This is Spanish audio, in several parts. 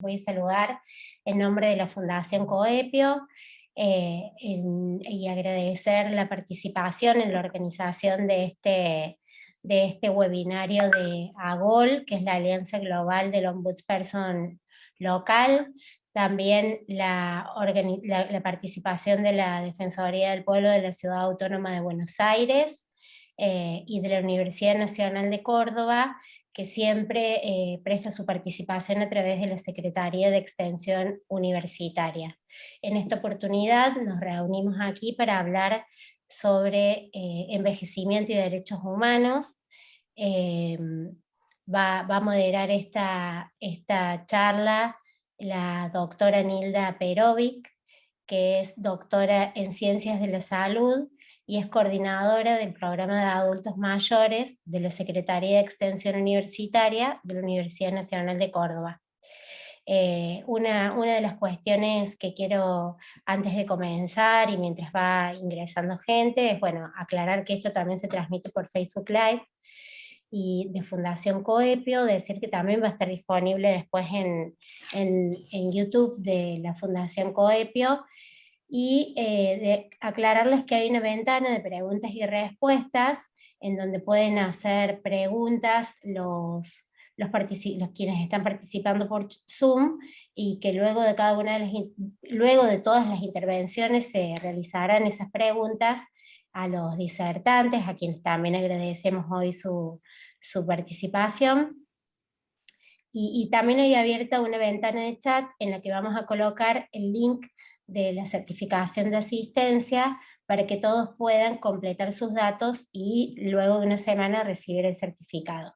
voy a saludar en nombre de la Fundación Coepio y agradecer la participación en la organización de este webinario de AGOL, que es la Alianza Global del Ombudsperson Local. También la participación de la Defensoría del Pueblo de la Ciudad Autónoma de Buenos Aires y de la Universidad Nacional de Córdoba, que siempre presta su participación a través de la Secretaría de Extensión Universitaria. En esta oportunidad nos reunimos aquí para hablar sobre envejecimiento y derechos humanos. Va a moderar esta charla la doctora Nilda Perovic, que es doctora en Ciencias de la Salud y es coordinadora del programa de adultos mayores de la Secretaría de Extensión Universitaria de la Universidad Nacional de Córdoba. Una de las cuestiones que quiero, antes de comenzar y mientras va ingresando gente, es bueno, aclarar que esto también se transmite por Facebook Live y de Fundación Coepio, decir que también va a estar disponible después en YouTube de la Fundación Coepio, y de aclararles que hay una ventana de preguntas y respuestas en donde pueden hacer preguntas los quienes están participando por Zoom, y que luego de cada una luego de todas las intervenciones se realizarán esas preguntas a los disertantes, a quienes también agradecemos hoy su participación. Y también hay abierta una ventana de chat en la que vamos a colocar el link de la certificación de asistencia para que todos puedan completar sus datos y luego de una semana recibir el certificado.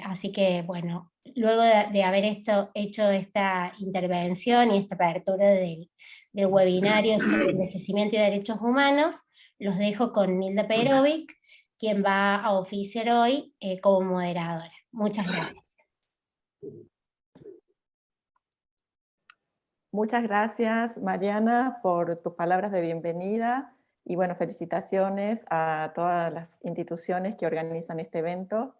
Así que bueno, luego de haber hecho esta intervención y esta apertura del webinario sobre envejecimiento y derechos humanos, los dejo con Nilda Perovic, quien va a oficiar hoy como moderadora. Muchas gracias. Muchas gracias, Mariana, por tus palabras de bienvenida y bueno, felicitaciones a todas las instituciones que organizan este evento,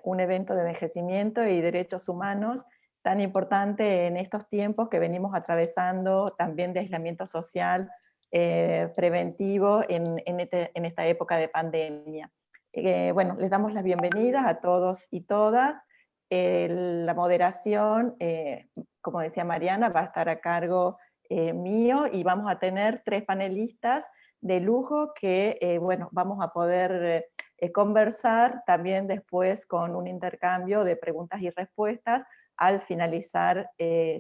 un evento de envejecimiento y derechos humanos tan importante en estos tiempos que venimos atravesando, también de aislamiento social preventivo en esta época de pandemia. Bueno, les damos las bienvenidas a todos y todas. La moderación, como decía Mariana, va a estar a cargo mío, y vamos a tener 3 panelistas de lujo que, bueno, vamos a poder conversar también después con un intercambio de preguntas y respuestas al finalizar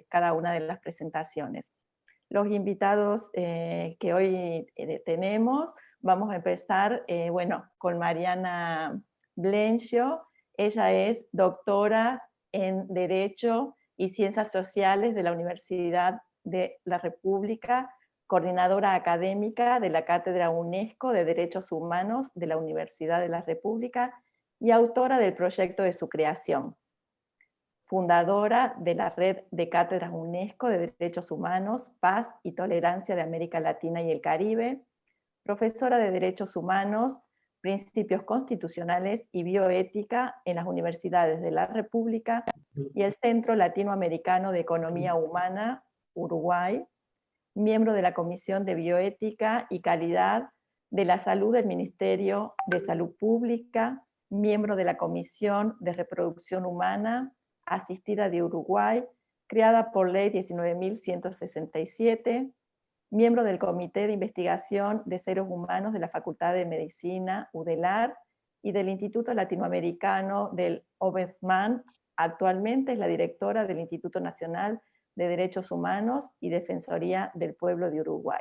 cada una de las presentaciones. Los invitados que hoy tenemos, vamos a empezar, bueno, con Mariana Blencio. Ella es doctora en Derecho y Ciencias Sociales de la Universidad de la República, coordinadora académica de la Cátedra UNESCO de Derechos Humanos de la Universidad de la República y autora del proyecto de su creación. Fundadora de la Red de Cátedras UNESCO de Derechos Humanos, Paz y Tolerancia de América Latina y el Caribe, profesora de Derechos Humanos, Principios Constitucionales y Bioética en las Universidades de la República y el Centro Latinoamericano de Economía Humana, Uruguay, miembro de la Comisión de Bioética y Calidad de la Salud del Ministerio de Salud Pública, miembro de la Comisión de Reproducción Humana Asistida de Uruguay, creada por Ley 19.167, miembro del Comité de Investigación de Seres Humanos de la Facultad de Medicina, UDELAR, y del Instituto Latinoamericano del Ombudsman. Actualmente es la directora del Instituto Nacional de Derechos Humanos y Defensoría del Pueblo de Uruguay.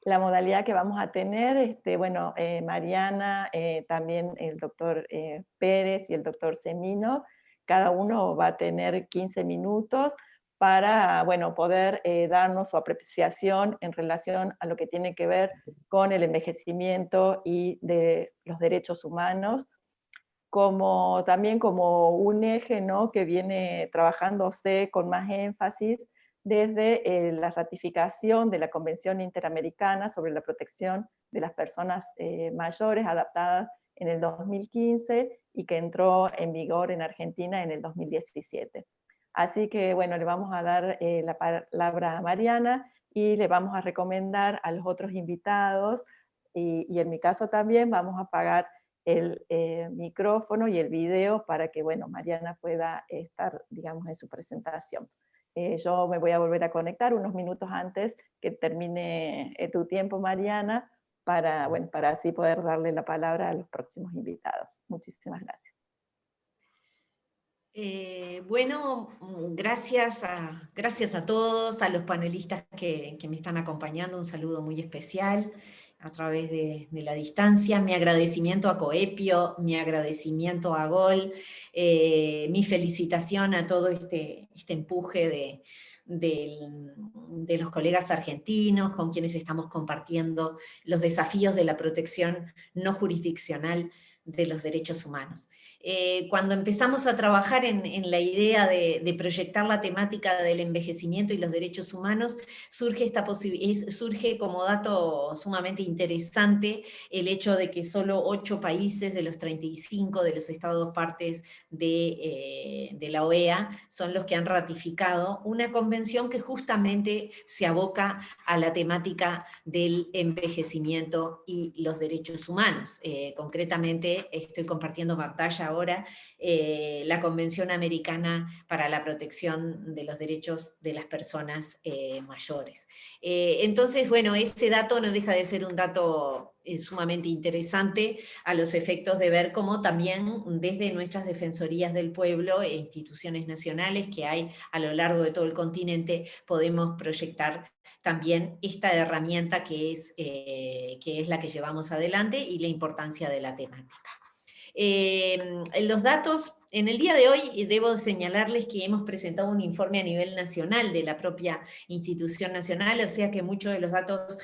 La modalidad que vamos a tener, bueno, Mariana, también el doctor Pérez y el doctor Semino, cada uno va a tener 15 minutos para, bueno, poder darnos su apreciación en relación a lo que tiene que ver con el envejecimiento y de los derechos humanos, también como un eje, ¿no?, que viene trabajándose con más énfasis desde la ratificación de la Convención Interamericana sobre la Protección de las Personas Mayores, adaptada en el 2015 y que entró en vigor en Argentina en el 2017. Así que bueno, le vamos a dar la palabra a Mariana y le vamos a recomendar a los otros invitados y en mi caso también vamos a apagar el micrófono y el video para que, bueno, Mariana pueda estar, digamos, en su presentación. Yo me voy a volver a conectar unos minutos antes que termine tu tiempo, Mariana, para, bueno, para así poder darle la palabra a los próximos invitados. Muchísimas gracias. Bueno, gracias a todos, a los panelistas que me están acompañando, un saludo muy especial a través de la distancia, mi agradecimiento a Coepio, mi agradecimiento a GOL, mi felicitación a todo este empuje de los colegas argentinos con quienes estamos compartiendo los desafíos de la protección no jurisdiccional de los derechos humanos. Cuando empezamos a trabajar en la idea de proyectar la temática del envejecimiento y los derechos humanos, surge como dato sumamente interesante el hecho de que solo 8 países de los 35 de los estados partes de la OEA son los que han ratificado una convención que justamente se aboca a la temática del envejecimiento y los derechos humanos. Concretamente, estoy compartiendo pantalla ahora, la Convención Americana para la Protección de los Derechos de las Personas Mayores. Entonces, bueno, ese dato no deja de ser un dato sumamente interesante a los efectos de ver cómo también desde nuestras defensorías del pueblo e instituciones nacionales que hay a lo largo de todo el continente podemos proyectar también esta herramienta que es la que llevamos adelante y la importancia de la temática. Los datos, en el día de hoy debo señalarles que hemos presentado un informe a nivel nacional de la propia institución nacional, o sea que muchos de los datos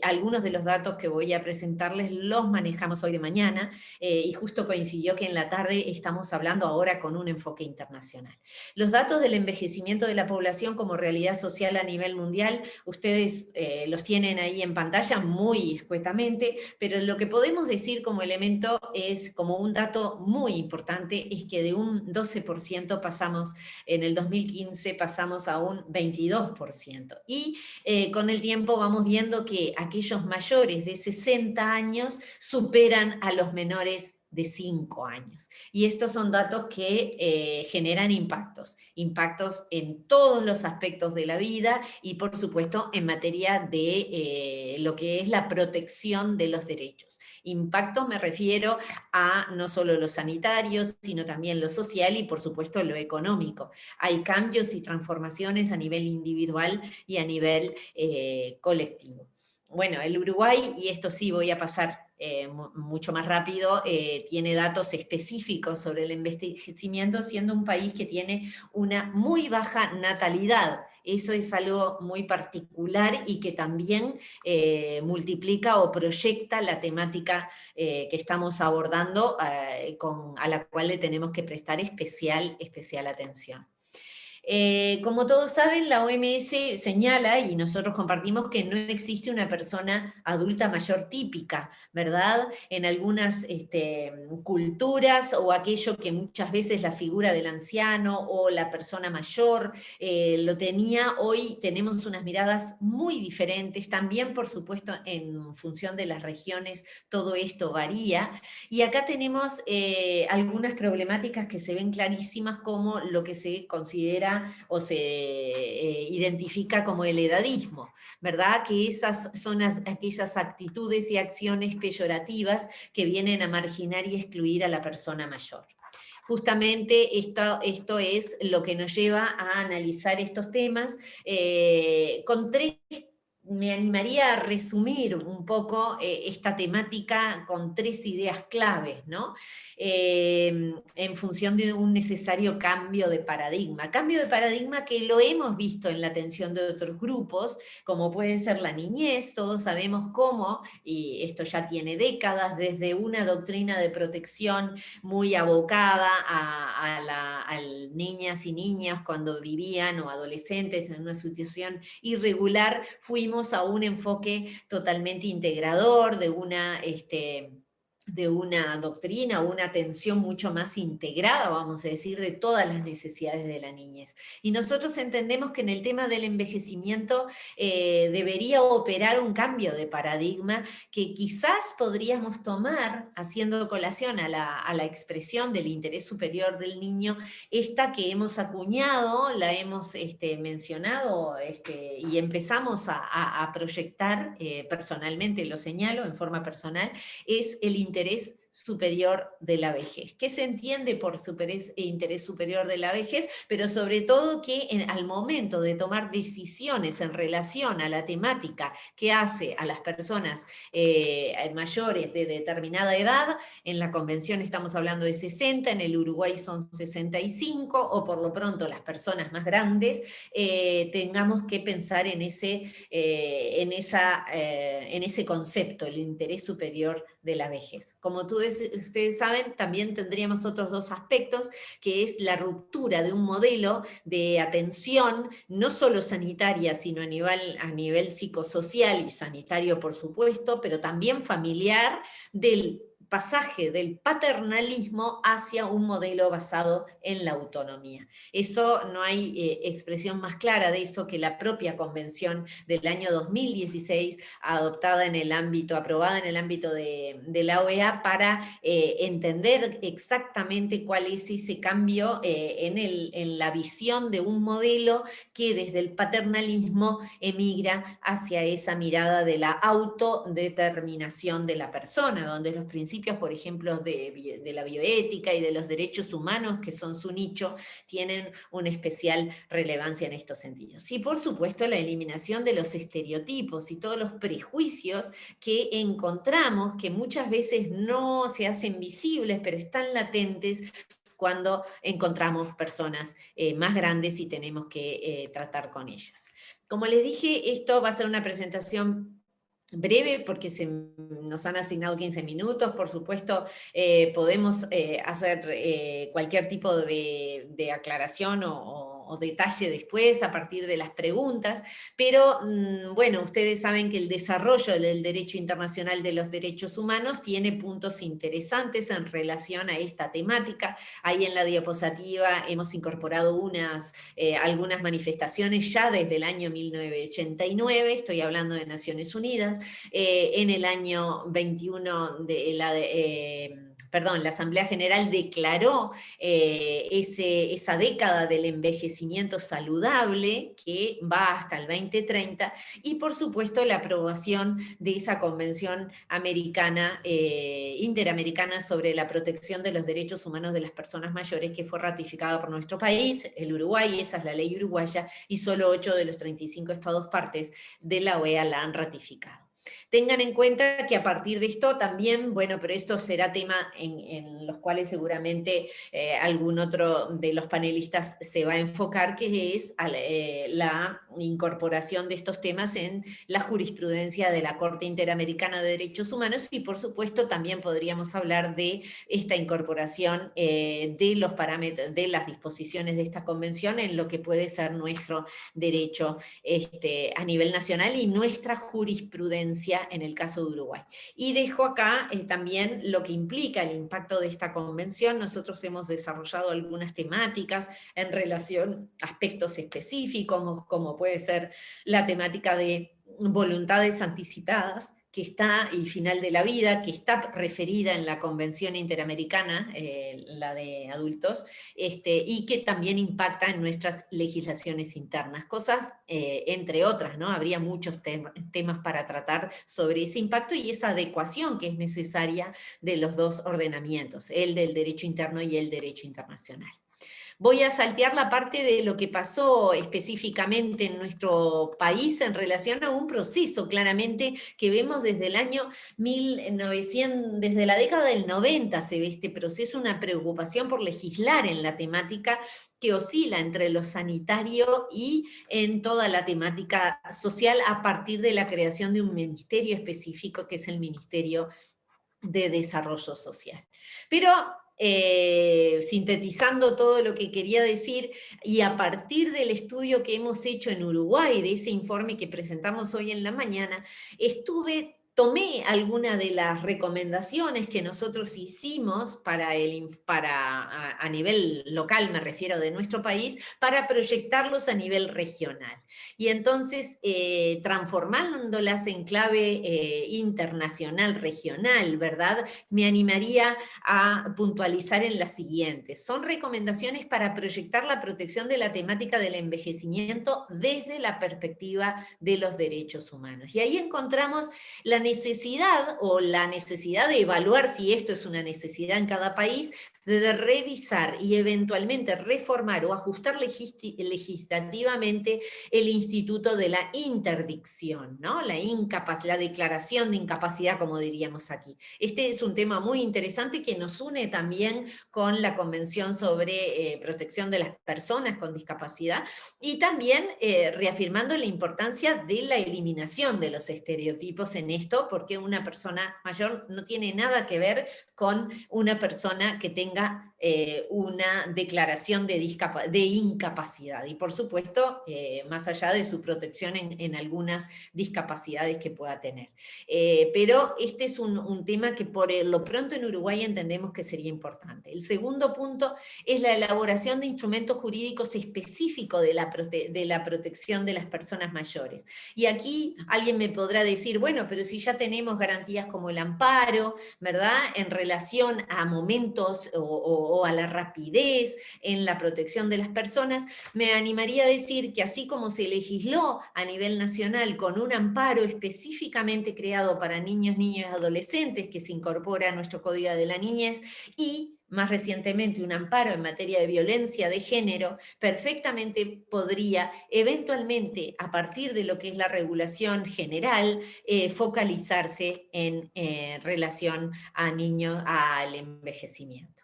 algunos de los datos que voy a presentarles los manejamos hoy de mañana y justo coincidió que en la tarde estamos hablando ahora con un enfoque internacional. Los datos del envejecimiento de la población como realidad social a nivel mundial, ustedes los tienen ahí en pantalla muy escuetamente, pero lo que podemos decir como elemento es, como un dato muy importante, es que de un 12% pasamos, en el 2015 pasamos a un 22%. Y con el tiempo vamos viendo que aquellos mayores de 60 años superan a los menores de 5 años. Y estos son datos que generan impactos en todos los aspectos de la vida y por supuesto en materia de lo que es la protección de los derechos. Impactos me refiero a no solo lo sanitario, sino también lo social y por supuesto lo económico. Hay cambios y transformaciones a nivel individual y a nivel colectivo. Bueno, el Uruguay, y esto sí voy a pasar mucho más rápido, tiene datos específicos sobre el envejecimiento, siendo un país que tiene una muy baja natalidad. Eso es algo muy particular y que también multiplica o proyecta la temática que estamos abordando, a la cual le tenemos que prestar especial atención. Como todos saben, la OMS señala, y nosotros compartimos, que no existe una persona adulta mayor típica, ¿verdad? En algunas culturas, o aquello que muchas veces la figura del anciano o la persona mayor lo tenía, hoy tenemos unas miradas muy diferentes, también por supuesto en función de las regiones todo esto varía, y acá tenemos algunas problemáticas que se ven clarísimas, como lo que se considera o se identifica como el edadismo, ¿verdad? Que esas son aquellas actitudes y acciones peyorativas que vienen a marginar y excluir a la persona mayor. Justamente esto es lo que nos lleva a analizar estos temas con tres. Me animaría a resumir un poco esta temática con 3 ideas claves, ¿no? En función de un necesario cambio de paradigma. Cambio de paradigma que lo hemos visto en la atención de otros grupos, como puede ser la niñez. Todos sabemos cómo, y esto ya tiene décadas, desde una doctrina de protección muy abocada a niñas y niños cuando vivían, o adolescentes en una situación irregular, fuimos a un enfoque totalmente integrador, de una de una doctrina o una atención mucho más integrada, vamos a decir, de todas las necesidades de la niñez. Y nosotros entendemos que en el tema del envejecimiento debería operar un cambio de paradigma que quizás podríamos tomar, haciendo colación a la expresión del interés superior del niño, esta que hemos acuñado, la hemos mencionado y empezamos a proyectar, personalmente lo señalo en forma personal, es el interés superior de la vejez. ¿Qué se entiende por interés superior de la vejez? Pero sobre todo que al momento de tomar decisiones en relación a la temática que hace a las personas mayores de determinada edad, en la convención estamos hablando de 60, en el Uruguay son 65, o por lo pronto las personas más grandes, tengamos que pensar en ese concepto, el interés superior de la vejez. Como ustedes saben, también tendríamos otros dos aspectos, que es la ruptura de un modelo de atención, no solo sanitaria, sino a nivel psicosocial y sanitario, por supuesto, pero también familiar, del pasaje del paternalismo hacia un modelo basado en la autonomía. Eso, no hay expresión más clara de eso que la propia convención del año 2016, aprobada en el ámbito de la OEA, para entender exactamente cuál es ese cambio en la visión de un modelo que desde el paternalismo emigra hacia esa mirada de la autodeterminación de la persona, donde los principios, por ejemplo, de la bioética y de los derechos humanos, que son su nicho, tienen una especial relevancia en estos sentidos. Y por supuesto la eliminación de los estereotipos y todos los prejuicios que encontramos, que muchas veces no se hacen visibles, pero están latentes cuando encontramos personas más grandes y tenemos que tratar con ellas. Como les dije, esto va a ser una presentación breve porque nos han asignado 15 minutos. Por supuesto, podemos hacer cualquier tipo de aclaración o detalle después a partir de las preguntas, pero bueno, ustedes saben que el desarrollo del derecho internacional de los derechos humanos tiene puntos interesantes en relación a esta temática. Ahí en la diapositiva hemos incorporado algunas manifestaciones ya desde el año 1989, estoy hablando de Naciones Unidas. En el año 21 la Asamblea General declaró esa década del envejecimiento saludable que va hasta el 2030, y por supuesto la aprobación de esa Convención Interamericana sobre la protección de los derechos humanos de las personas mayores, que fue ratificada por nuestro país, el Uruguay. Esa es la ley uruguaya, y solo 8 de los 35 estados partes de la OEA la han ratificado. Tengan en cuenta que a partir de esto también, bueno, pero esto será tema en los cuales seguramente algún otro de los panelistas se va a enfocar, que es la incorporación de estos temas en la jurisprudencia de la Corte Interamericana de Derechos Humanos, y por supuesto también podríamos hablar de esta incorporación de los parámetros, de las disposiciones de esta convención en lo que puede ser nuestro derecho a nivel nacional y nuestra jurisprudencia en el caso de Uruguay. Y dejo acá también lo que implica el impacto de esta convención. Nosotros hemos desarrollado algunas temáticas en relación a aspectos específicos, como puede ser la temática de voluntades anticipadas, que está, y final de la vida, que está referida en la Convención Interamericana, la de adultos, y que también impacta en nuestras legislaciones internas. Cosas, entre otras, ¿no? Habría muchos temas para tratar sobre ese impacto y esa adecuación que es necesaria de los dos ordenamientos, el del derecho interno y el derecho internacional. Voy a saltear la parte de lo que pasó específicamente en nuestro país en relación a un proceso, claramente, que vemos desde el año 1900, desde la década del 90 se ve este proceso, una preocupación por legislar en la temática que oscila entre lo sanitario y en toda la temática social, a partir de la creación de un ministerio específico, que es el Ministerio de Desarrollo Social. Pero sintetizando todo lo que quería decir, y a partir del estudio que hemos hecho en Uruguay, de ese informe que presentamos hoy en la mañana, estuve tomé algunas de las recomendaciones que nosotros hicimos a nivel local, me refiero de nuestro país, para proyectarlos a nivel regional. Y entonces, transformándolas en clave internacional, regional, ¿verdad? Me animaría a puntualizar en las siguientes. Son recomendaciones para proyectar la protección de la temática del envejecimiento desde la perspectiva de los derechos humanos. Y ahí encontramos la necesidad de evaluar si esto es una necesidad en cada país, de revisar y eventualmente reformar o ajustar legislativamente el instituto de la interdicción, ¿no? La declaración de incapacidad, como diríamos aquí. Este es un tema muy interesante que nos une también con la Convención sobre Protección de las Personas con Discapacidad, y también reafirmando la importancia de la eliminación de los estereotipos en esto, porque una persona mayor no tiene nada que ver con una persona que tenga una declaración de incapacidad, y por supuesto, más allá de su protección en algunas discapacidades que pueda tener. Pero este es un tema que por lo pronto en Uruguay entendemos que sería importante. El segundo punto es la elaboración de instrumentos jurídicos específicos de la protección de las personas mayores. Y aquí alguien me podrá decir, bueno, pero si ya tenemos garantías como el amparo, ¿verdad?, en relación a momentos o a la rapidez en la protección de las personas, me animaría a decir que así como se legisló a nivel nacional con un amparo específicamente creado para niños, niñas y adolescentes, que se incorpora a nuestro Código de la Niñez, y más recientemente un amparo en materia de violencia de género, perfectamente podría eventualmente, a partir de lo que es la regulación general, focalizarse en relación a niños, al envejecimiento.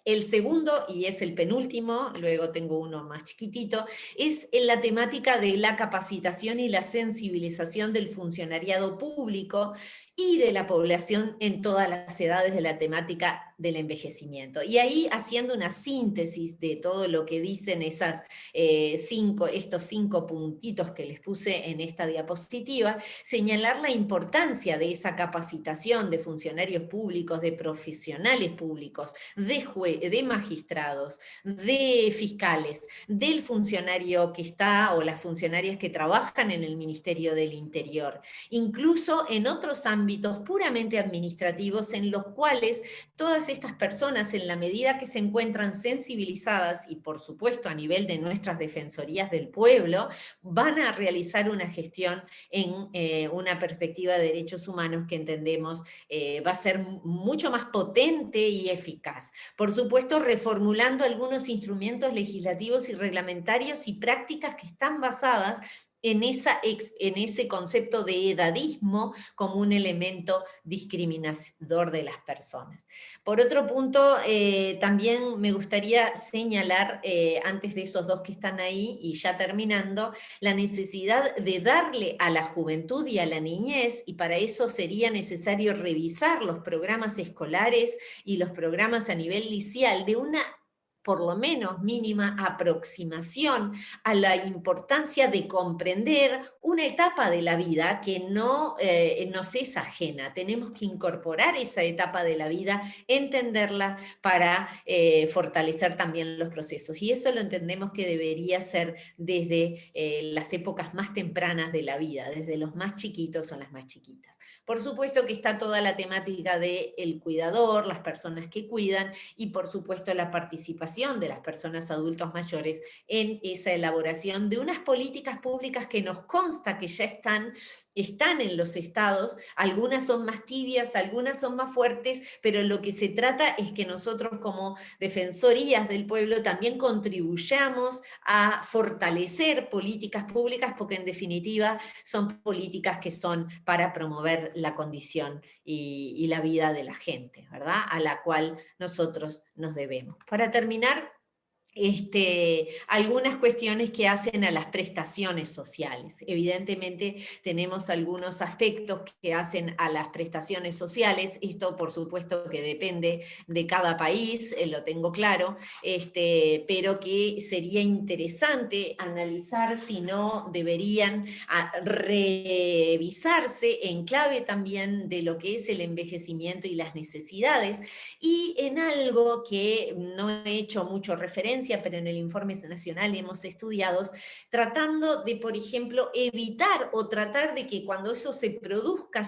El segundo, y es el penúltimo, luego tengo uno más chiquitito, es en la temática de la capacitación y la sensibilización del funcionariado público y de la población en todas las edades de la temática del envejecimiento. Y ahí, haciendo una síntesis de todo lo que dicen estos 5 puntitos que les puse en esta diapositiva, señalar la importancia de esa capacitación de funcionarios públicos, de profesionales públicos, de magistrados, de fiscales, del funcionario que está o las funcionarias que trabajan en el Ministerio del Interior, incluso en otros ámbitos puramente administrativos en los cuales todas estas personas, en la medida que se encuentran sensibilizadas y por supuesto a nivel de nuestras defensorías del pueblo, van a realizar una gestión en una perspectiva de derechos humanos que entendemos va a ser mucho más potente y eficaz. Por supuesto, reformulando algunos instrumentos legislativos y reglamentarios y prácticas que están basadas en ese concepto de edadismo como un elemento discriminador de las personas. Por otro punto, también me gustaría señalar, antes de esos dos que están ahí y ya terminando, la necesidad de darle a la juventud y a la niñez, y para eso sería necesario revisar los programas escolares y los programas a nivel liceal, de una por lo menos mínima aproximación a la importancia de comprender una etapa de la vida que no nos es ajena. Tenemos que incorporar esa etapa de la vida, entenderla para fortalecer también los procesos. Y eso lo entendemos que debería ser desde las épocas más tempranas de la vida, desde los más chiquitos o las más chiquitas. Por supuesto que está toda la temática del cuidador, las personas que cuidan, y por supuesto la participación de las personas adultos mayores en esa elaboración de unas políticas públicas que nos consta que ya están en los estados. Algunas son más tibias, algunas son más fuertes, pero lo que se trata es que nosotros como defensorías del pueblo también contribuyamos a fortalecer políticas públicas, porque en definitiva son políticas que son para promover la condición y la vida de la gente, ¿verdad?, a la cual nosotros nos debemos. Para terminar, algunas cuestiones que hacen a las prestaciones sociales. Evidentemente tenemos algunos aspectos que hacen a las prestaciones sociales, esto por supuesto que depende de cada país, lo tengo claro, pero que sería interesante analizar si no deberían revisarse en clave también de lo que es el envejecimiento y las necesidades, y en algo que no he hecho mucho referencia, pero en el informe nacional hemos estudiado, tratando de, por ejemplo, evitar o tratar de que cuando eso se produzca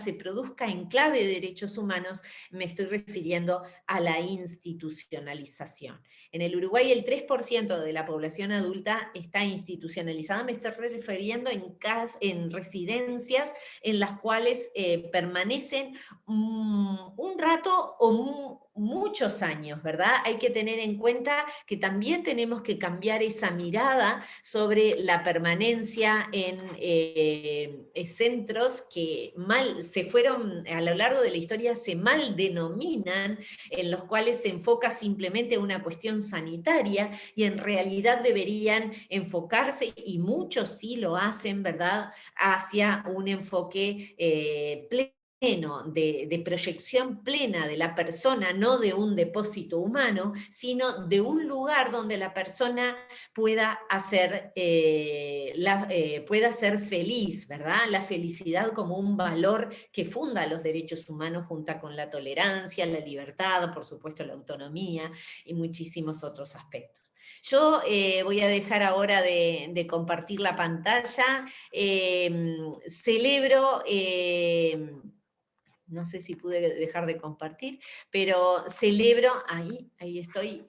en clave de derechos humanos. Me estoy refiriendo a la institucionalización. En el Uruguay el 3% de la población adulta está institucionalizada, me estoy refiriendo en residencias en las cuales permanecen un rato o muchos años, ¿verdad? Hay que tener en cuenta que también tenemos que cambiar esa mirada sobre la permanencia en centros que se fueron, a lo largo de la historia, se mal denominan, en los cuales se enfoca simplemente una cuestión sanitaria, y en realidad deberían enfocarse, y muchos sí lo hacen, ¿verdad?, hacia un enfoque pleno, de proyección plena de la persona, no de un depósito humano, sino de un lugar donde la persona pueda pueda ser feliz, ¿verdad? La felicidad como un valor que funda los derechos humanos, junto con la tolerancia, la libertad, por supuesto la autonomía y muchísimos otros aspectos. Yo voy a dejar ahora de compartir la pantalla. Celebro... no sé si pude dejar de compartir, pero celebro, ahí estoy,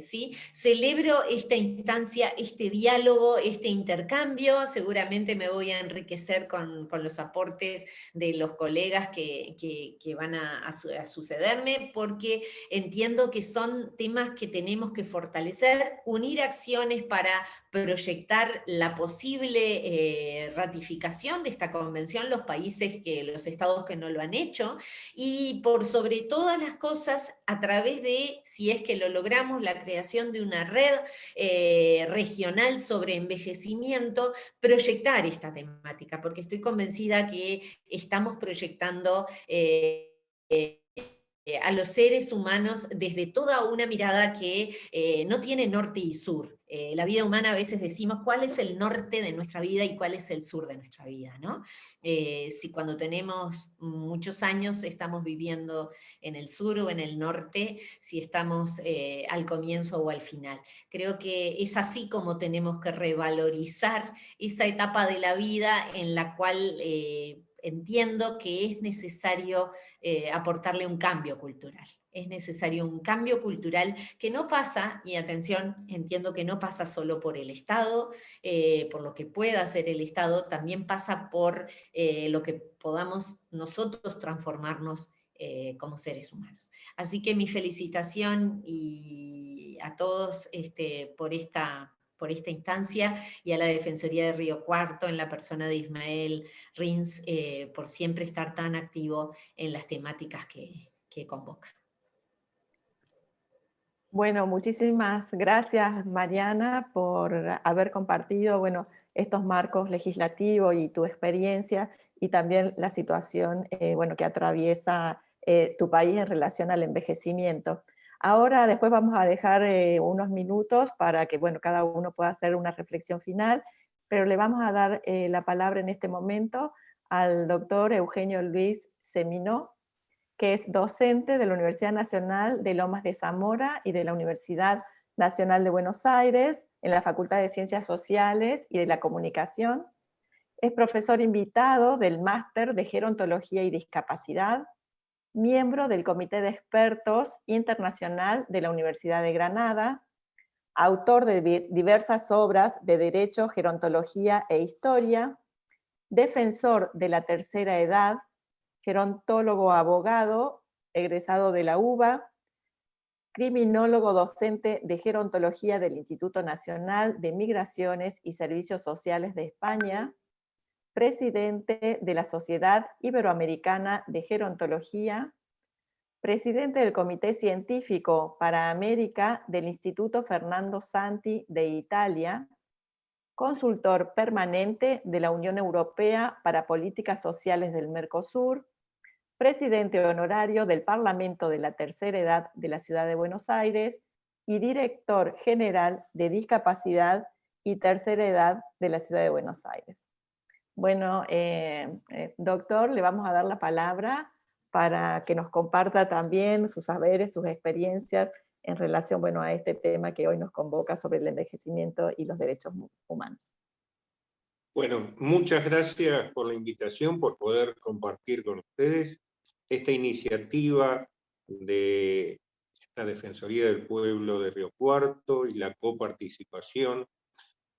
sí, celebro esta instancia, este diálogo, este intercambio. Seguramente me voy a enriquecer con los aportes de los colegas que van a sucederme, porque entiendo que son temas que tenemos que fortalecer, unir acciones para proyectar la posible ratificación de esta convención, los estados que no lo han hecho, y por sobre todas las cosas, a través de, si es que lo logramos, la creación de una red regional sobre envejecimiento, proyectar esta temática, porque estoy convencida que estamos proyectando a los seres humanos desde toda una mirada que no tiene norte y sur. La vida humana, a veces decimos cuál es el norte de nuestra vida y cuál es el sur de nuestra vida, ¿no? Si cuando tenemos muchos años estamos viviendo en el sur o en el norte, si estamos al comienzo o al final. Creo que es así como tenemos que revalorizar esa etapa de la vida en la cual entiendo que es necesario aportarle un cambio cultural. Es necesario un cambio cultural que no pasa, y atención, entiendo que no pasa solo por el Estado, por lo que pueda hacer el Estado, también pasa por lo que podamos nosotros transformarnos como seres humanos. Así que mi felicitación y a todos por esta instancia, y a la Defensoría de Río Cuarto, en la persona de Ismael Rins, por siempre estar tan activo en las temáticas que convoca. Bueno, muchísimas gracias, Mariana, por haber compartido, bueno, estos marcos legislativos y tu experiencia, y también la situación bueno, que atraviesa tu país en relación al envejecimiento. Ahora, después vamos a dejar unos minutos para que, bueno, cada uno pueda hacer una reflexión final, pero le vamos a dar la palabra en este momento al doctor Eugenio Luis Seminó, que es docente de la Universidad Nacional de Lomas de Zamora y de la Universidad Nacional de Buenos Aires, en la Facultad de Ciencias Sociales y de la Comunicación. Es profesor invitado del Máster de Gerontología y Discapacidad, miembro del Comité de Expertos Internacional de la Universidad de Granada, autor de diversas obras de Derecho, Gerontología e Historia, defensor de la tercera edad, gerontólogo abogado, egresado de la UBA, criminólogo docente de gerontología del Instituto Nacional de Migraciones y Servicios Sociales de España, presidente de la Sociedad Iberoamericana de Gerontología, presidente del Comité Científico para América del Instituto Fernando Santi de Italia, consultor permanente de la Unión Europea para Políticas Sociales del Mercosur, presidente honorario del Parlamento de la Tercera Edad de la Ciudad de Buenos Aires y director general de Discapacidad y Tercera Edad de la Ciudad de Buenos Aires. Bueno, doctor, le vamos a dar la palabra para que nos comparta también sus saberes, sus experiencias en relación, bueno, a este tema que hoy nos convoca sobre el envejecimiento y los derechos humanos. Bueno, muchas gracias por la invitación, por poder compartir con ustedes esta iniciativa de la Defensoría del Pueblo de Río Cuarto y la coparticipación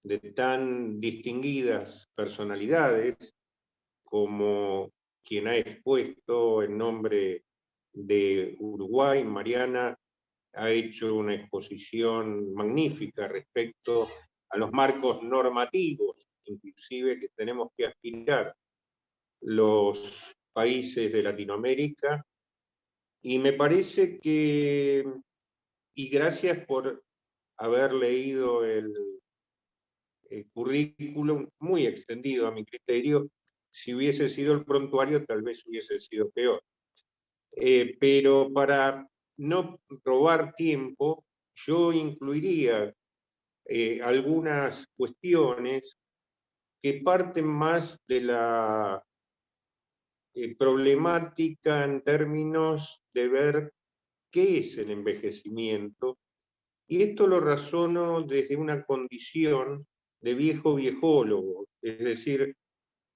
de tan distinguidas personalidades como quien ha expuesto en nombre de Uruguay. Mariana ha hecho una exposición magnífica respecto a los marcos normativos, inclusive, que tenemos que aspirar los países de Latinoamérica. Y me parece que, y gracias por haber leído el currículum muy extendido a mi criterio, si hubiese sido el prontuario tal vez hubiese sido peor. Pero para no robar tiempo, yo incluiría algunas cuestiones que parten más de la problemática en términos de ver qué es el envejecimiento, y esto lo razono desde una condición de viejo viejólogo, es decir,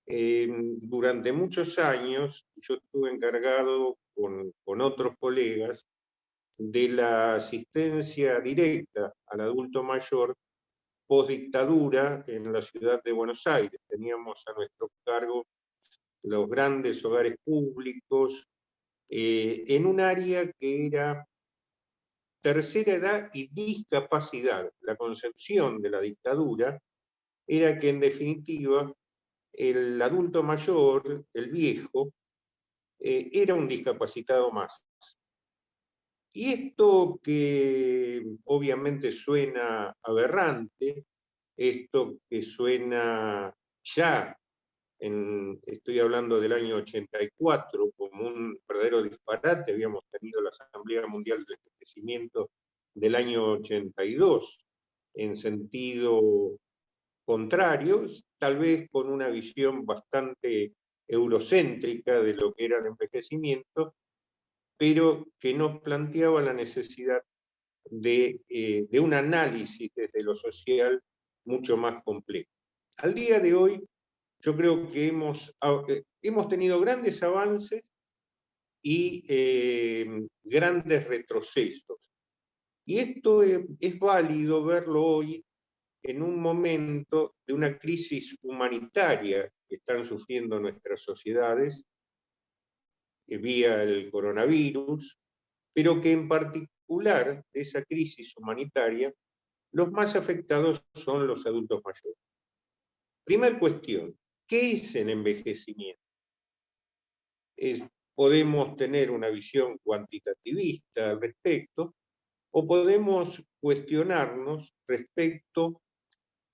durante muchos años yo estuve encargado con otros colegas de la asistencia directa al adulto mayor postdictadura en la ciudad de Buenos Aires. Teníamos a nuestro cargo los grandes hogares públicos en un área que era tercera edad y discapacidad. La concepción de la dictadura era que en definitiva el adulto mayor, el viejo, era un discapacitado más. Y esto que obviamente suena aberrante, esto que suena ya, estoy hablando del año 84, como un verdadero disparate, habíamos tenido la Asamblea Mundial del Envejecimiento del año 82, en sentido contrario, tal vez con una visión bastante eurocéntrica de lo que era el envejecimiento, pero que nos planteaba la necesidad de un análisis desde lo social mucho más complejo. Al día de hoy, yo creo que hemos tenido grandes avances y grandes retrocesos. Y esto es válido verlo hoy en un momento de una crisis humanitaria que están sufriendo nuestras sociedades vía el coronavirus, pero que en particular de esa crisis humanitaria, los más afectados son los adultos mayores. Primera cuestión, ¿qué es el envejecimiento? Podemos tener una visión cuantitativista al respecto, o podemos cuestionarnos respecto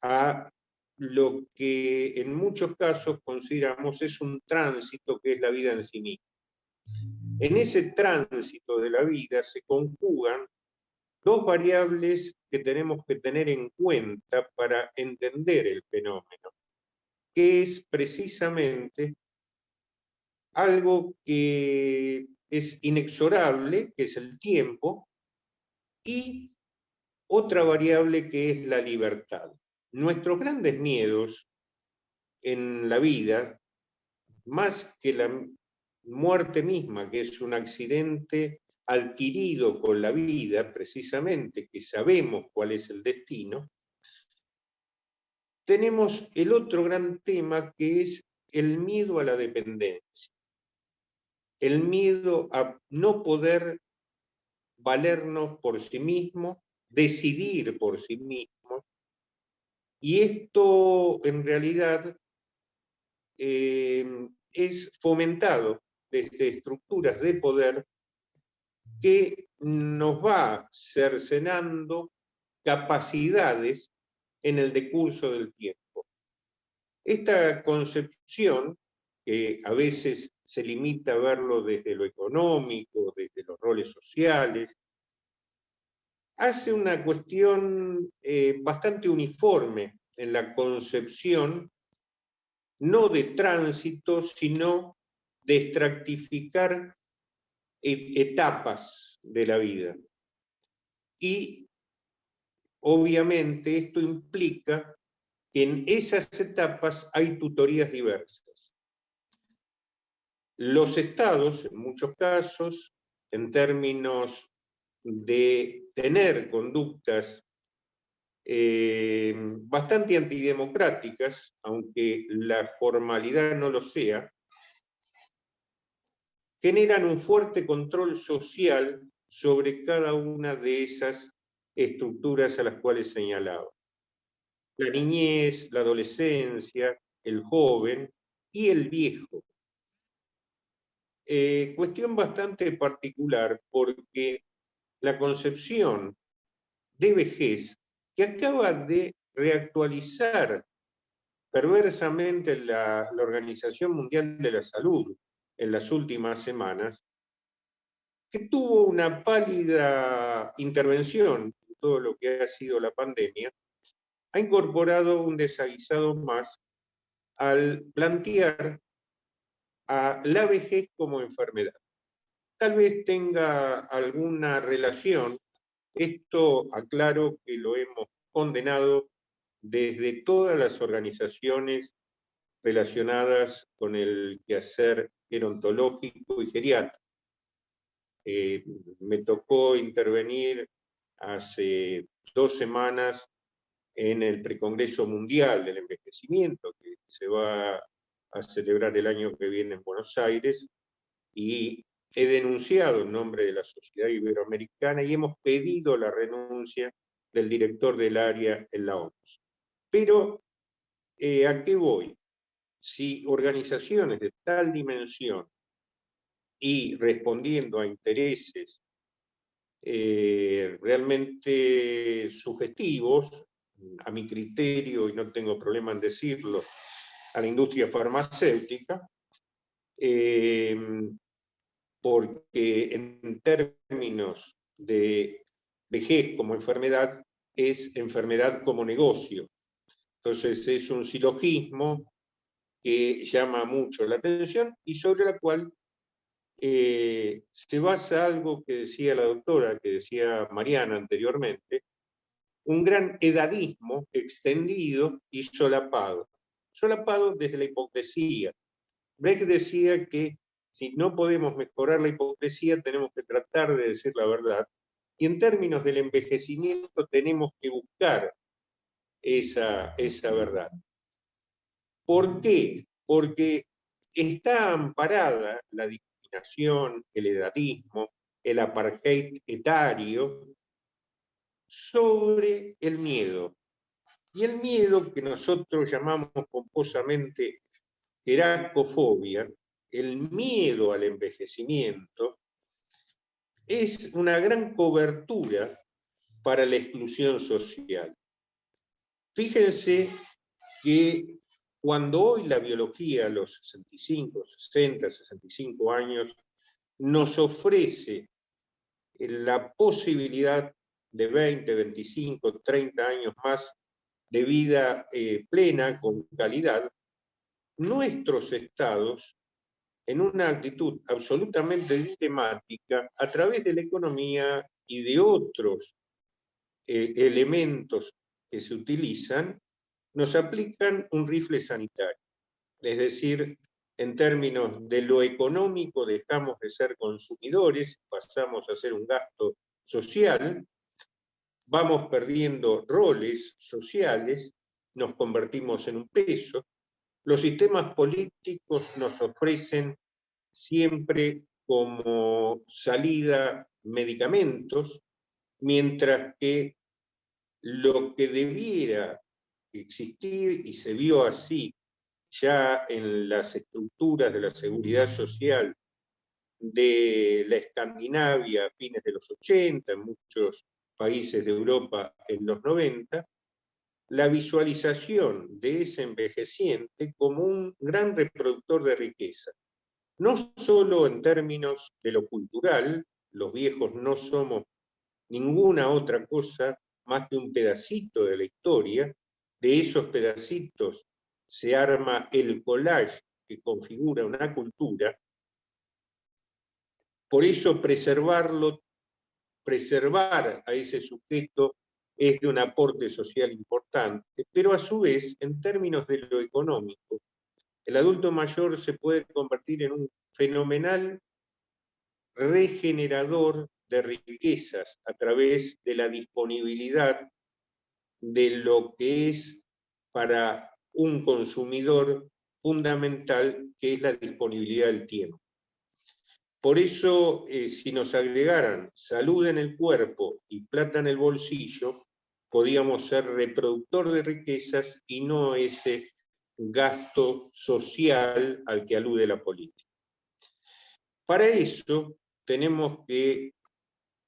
a lo que en muchos casos consideramos es un tránsito que es la vida en sí misma. En ese tránsito de la vida se conjugan dos variables que tenemos que tener en cuenta para entender el fenómeno, que es precisamente algo que es inexorable, que es el tiempo, y otra variable que es la libertad. Nuestros grandes miedos en la vida, más que la muerte misma, que es un accidente adquirido con la vida, precisamente, que sabemos cuál es el destino, tenemos el otro gran tema que es el miedo a la dependencia, el miedo a no poder valernos por sí mismo, decidir por sí mismo, y esto en realidad es fomentado desde estructuras de poder que nos va cercenando capacidades en el decurso del tiempo. Esta concepción, que a veces se limita a verlo desde lo económico, desde los roles sociales, hace una cuestión bastante uniforme en la concepción, no de tránsito, sino de estratificar etapas de la vida. Y obviamente esto implica que en esas etapas hay tutorías diversas. Los estados, en muchos casos, en términos de tener conductas bastante antidemocráticas, aunque la formalidad no lo sea, generan un fuerte control social sobre cada una de esas estructuras a las cuales señalaba. La niñez, la adolescencia, el joven y el viejo. Cuestión bastante particular porque la concepción de vejez, que acaba de reactualizar perversamente la Organización Mundial de la Salud en las últimas semanas, que tuvo una pálida intervención en todo lo que ha sido la pandemia, ha incorporado un desaguisado más al plantear a la vejez como enfermedad. Tal vez tenga alguna relación, esto aclaro que lo hemos condenado desde todas las organizaciones relacionadas con el quehacer gerontológico y geriátrico. Me tocó intervenir hace 2 semanas en el Precongreso Mundial del Envejecimiento, que se va a celebrar el año que viene en Buenos Aires, y he denunciado en nombre de la Sociedad Iberoamericana y hemos pedido la renuncia del director del área en la OMS. Pero, ¿a qué voy? Si organizaciones de tal dimensión y respondiendo a intereses realmente sugestivos, a mi criterio, y no tengo problema en decirlo, a la industria farmacéutica, porque en términos de vejez como enfermedad, es enfermedad como negocio. Entonces es un silogismo que llama mucho la atención y sobre la cual se basa algo que decía la doctora, que decía Mariana anteriormente, un gran edadismo extendido y solapado. Solapado desde la hipocresía. Brecht decía que si no podemos mejorar la hipocresía, tenemos que tratar de decir la verdad. Y en términos del envejecimiento tenemos que buscar esa verdad. ¿Por qué? Porque está amparada la discriminación, el edadismo, el apartheid etario, sobre el miedo. Y el miedo que nosotros llamamos pomposamente geracofobia, el miedo al envejecimiento, es una gran cobertura para la exclusión social. Fíjense que cuando hoy la biología a los 65, 60, 65 años nos ofrece la posibilidad de 20, 25, 30 años más de vida plena, con calidad, nuestros estados, en una actitud absolutamente dilemática, a través de la economía y de otros elementos que se utilizan, nos aplican un rifle sanitario. Es decir, en términos de lo económico dejamos de ser consumidores, pasamos a ser un gasto social, vamos perdiendo roles sociales, nos convertimos en un peso. Los sistemas políticos nos ofrecen siempre como salida medicamentos, mientras que lo que debiera existir, y se vio así ya en las estructuras de la seguridad social de la Escandinavia a fines de los 80, en muchos países de Europa en los 90, la visualización de ese envejeciente como un gran reproductor de riqueza. No solo en términos de lo cultural, los viejos no somos ninguna otra cosa más que un pedacito de la historia, de esos pedacitos se arma el collage que configura una cultura. Por eso preservar a ese sujeto es de un aporte social importante, pero a su vez, en términos de lo económico, el adulto mayor se puede convertir en un fenomenal regenerador de riquezas a través de la disponibilidad de lo que es para un consumidor fundamental, que es la disponibilidad del tiempo. Por eso, si nos agregaran salud en el cuerpo y plata en el bolsillo, podíamos ser reproductor de riquezas y no ese gasto social al que alude la política. Para eso tenemos que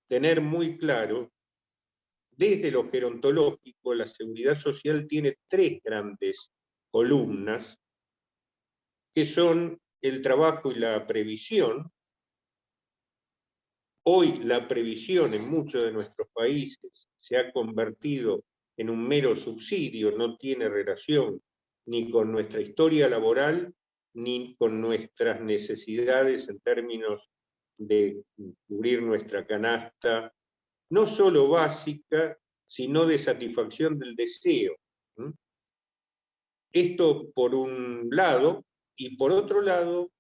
tener muy claro, desde lo gerontológico, la seguridad social tiene tres grandes columnas, que son el trabajo y la previsión. Hoy la previsión en muchos de nuestros países se ha convertido en un mero subsidio, no tiene relación ni con nuestra historia laboral, ni con nuestras necesidades en términos de cubrir nuestra canasta, no solo básica, sino de satisfacción del deseo. Esto por un lado, y por otro lado,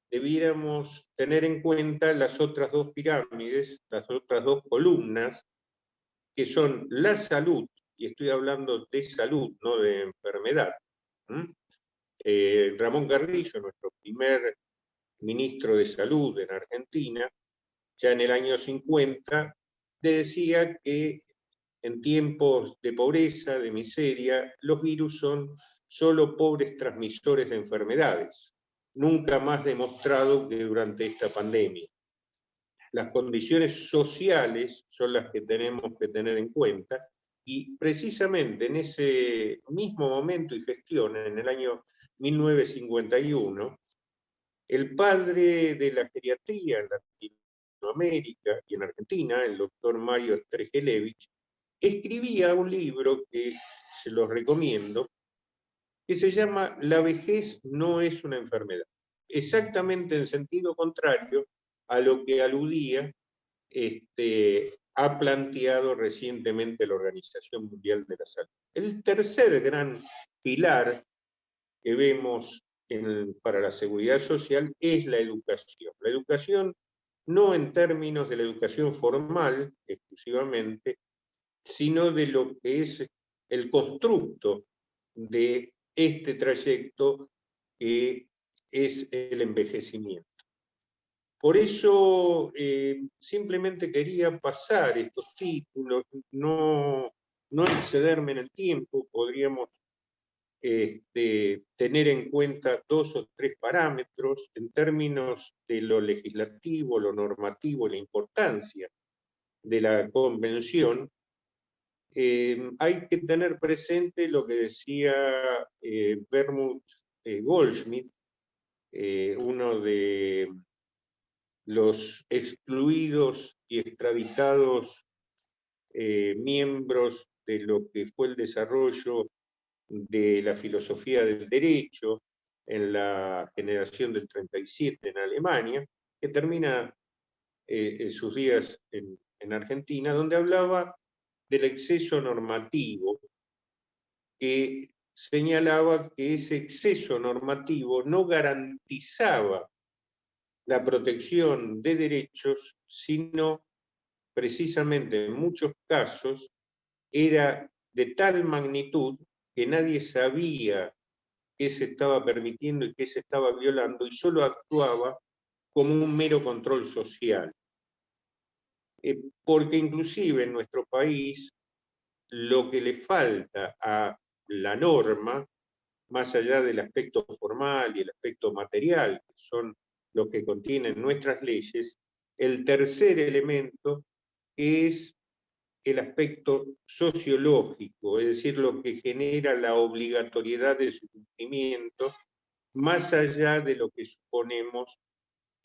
debiéramos tener en cuenta las otras dos pirámides, las otras dos columnas, que son la salud, y estoy hablando de salud, no de enfermedad. Ramón Carrillo, nuestro primer ministro de Salud en Argentina, ya en el año 50, decía que en tiempos de pobreza, de miseria, los virus son solo pobres transmisores de enfermedades. Nunca más demostrado que durante esta pandemia. Las condiciones sociales son las que tenemos que tener en cuenta, y precisamente en ese mismo momento y gestión, en el año 1951, el padre de la geriatría en Latinoamérica y en Argentina, el doctor Mario Strejelevich, escribía un libro que se los recomiendo, que se llama La vejez no es una enfermedad. Exactamente en sentido contrario a lo que aludía, ha planteado recientemente la Organización Mundial de la Salud. El tercer gran pilar que vemos para la seguridad social es la educación. La educación no en términos de la educación formal exclusivamente, sino de lo que es el constructo de este trayecto que es el envejecimiento. Por eso simplemente quería pasar estos títulos, no excederme en el tiempo. Podríamos tener en cuenta dos o tres parámetros en términos de lo legislativo, lo normativo, la importancia de la convención. Hay que tener presente lo que decía Wermuth Goldschmidt, uno de los excluidos y extraditados miembros de lo que fue el desarrollo de la filosofía del derecho en la generación del 37 en Alemania, que termina sus días en Argentina, donde hablaba del exceso normativo, que señalaba que ese exceso normativo no garantizaba la protección de derechos, sino precisamente en muchos casos era de tal magnitud que nadie sabía qué se estaba permitiendo y qué se estaba violando, y solo actuaba como un mero control social. Porque inclusive en nuestro país lo que le falta a la norma, más allá del aspecto formal y el aspecto material, que son lo que contienen nuestras leyes, el tercer elemento es el aspecto sociológico, es decir, lo que genera la obligatoriedad de su cumplimiento, más allá de lo que suponemos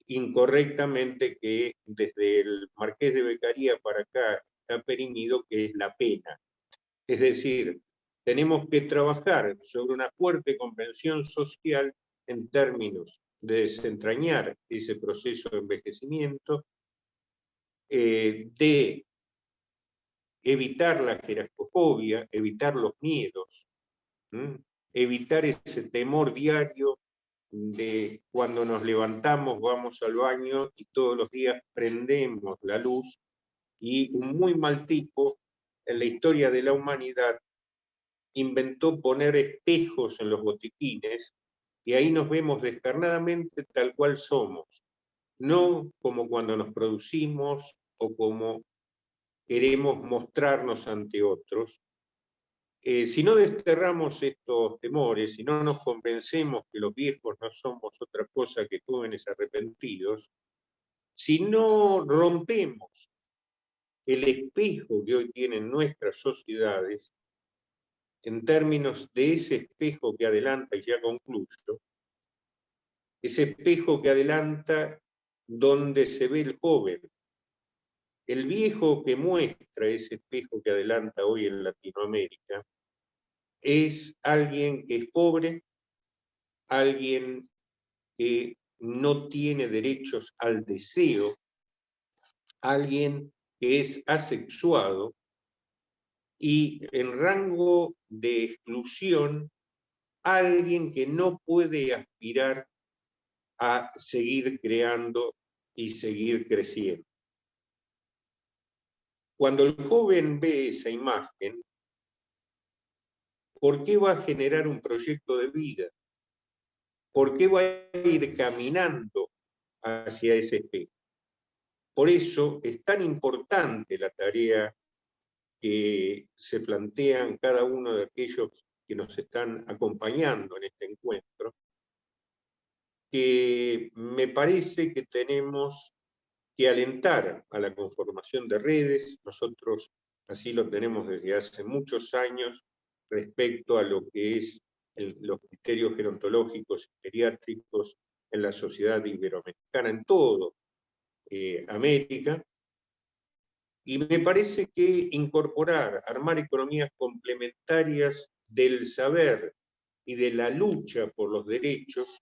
incorrectamente que desde el Marqués de Beccaria para acá está perimido, que es la pena. Es decir, tenemos que trabajar sobre una fuerte comprensión social en términos de desentrañar ese proceso de envejecimiento, de evitar la jerarcofobia, evitar los miedos, evitar ese temor diario de cuando nos levantamos, vamos al baño y todos los días prendemos la luz, y un muy mal tipo en la historia de la humanidad inventó poner espejos en los botiquines, y ahí nos vemos descarnadamente tal cual somos, no como cuando nos producimos o como queremos mostrarnos ante otros. Si no desterramos estos temores, si no nos convencemos que los viejos no somos otra cosa que jóvenes arrepentidos, si no rompemos el espejo que hoy tienen nuestras sociedades, en términos de ese espejo que adelanta, y ya concluyo, ese espejo que adelanta donde se ve el joven, el viejo que muestra ese espejo que adelanta hoy en Latinoamérica, es alguien que es pobre, alguien que no tiene derechos al deseo, alguien que es asexuado y en rango de exclusión, alguien que no puede aspirar a seguir creando y seguir creciendo. Cuando el joven ve esa imagen, ¿por qué va a generar un proyecto de vida? ¿Por qué va a ir caminando hacia ese espejo? Por eso es tan importante la tarea que se plantean cada uno de aquellos que nos están acompañando en este encuentro, que me parece que tenemos que alentar a la conformación de redes. Nosotros así lo tenemos desde hace muchos años respecto a lo que es los criterios gerontológicos y geriátricos en la sociedad iberoamericana, en todo América, y me parece que incorporar, armar economías complementarias del saber y de la lucha por los derechos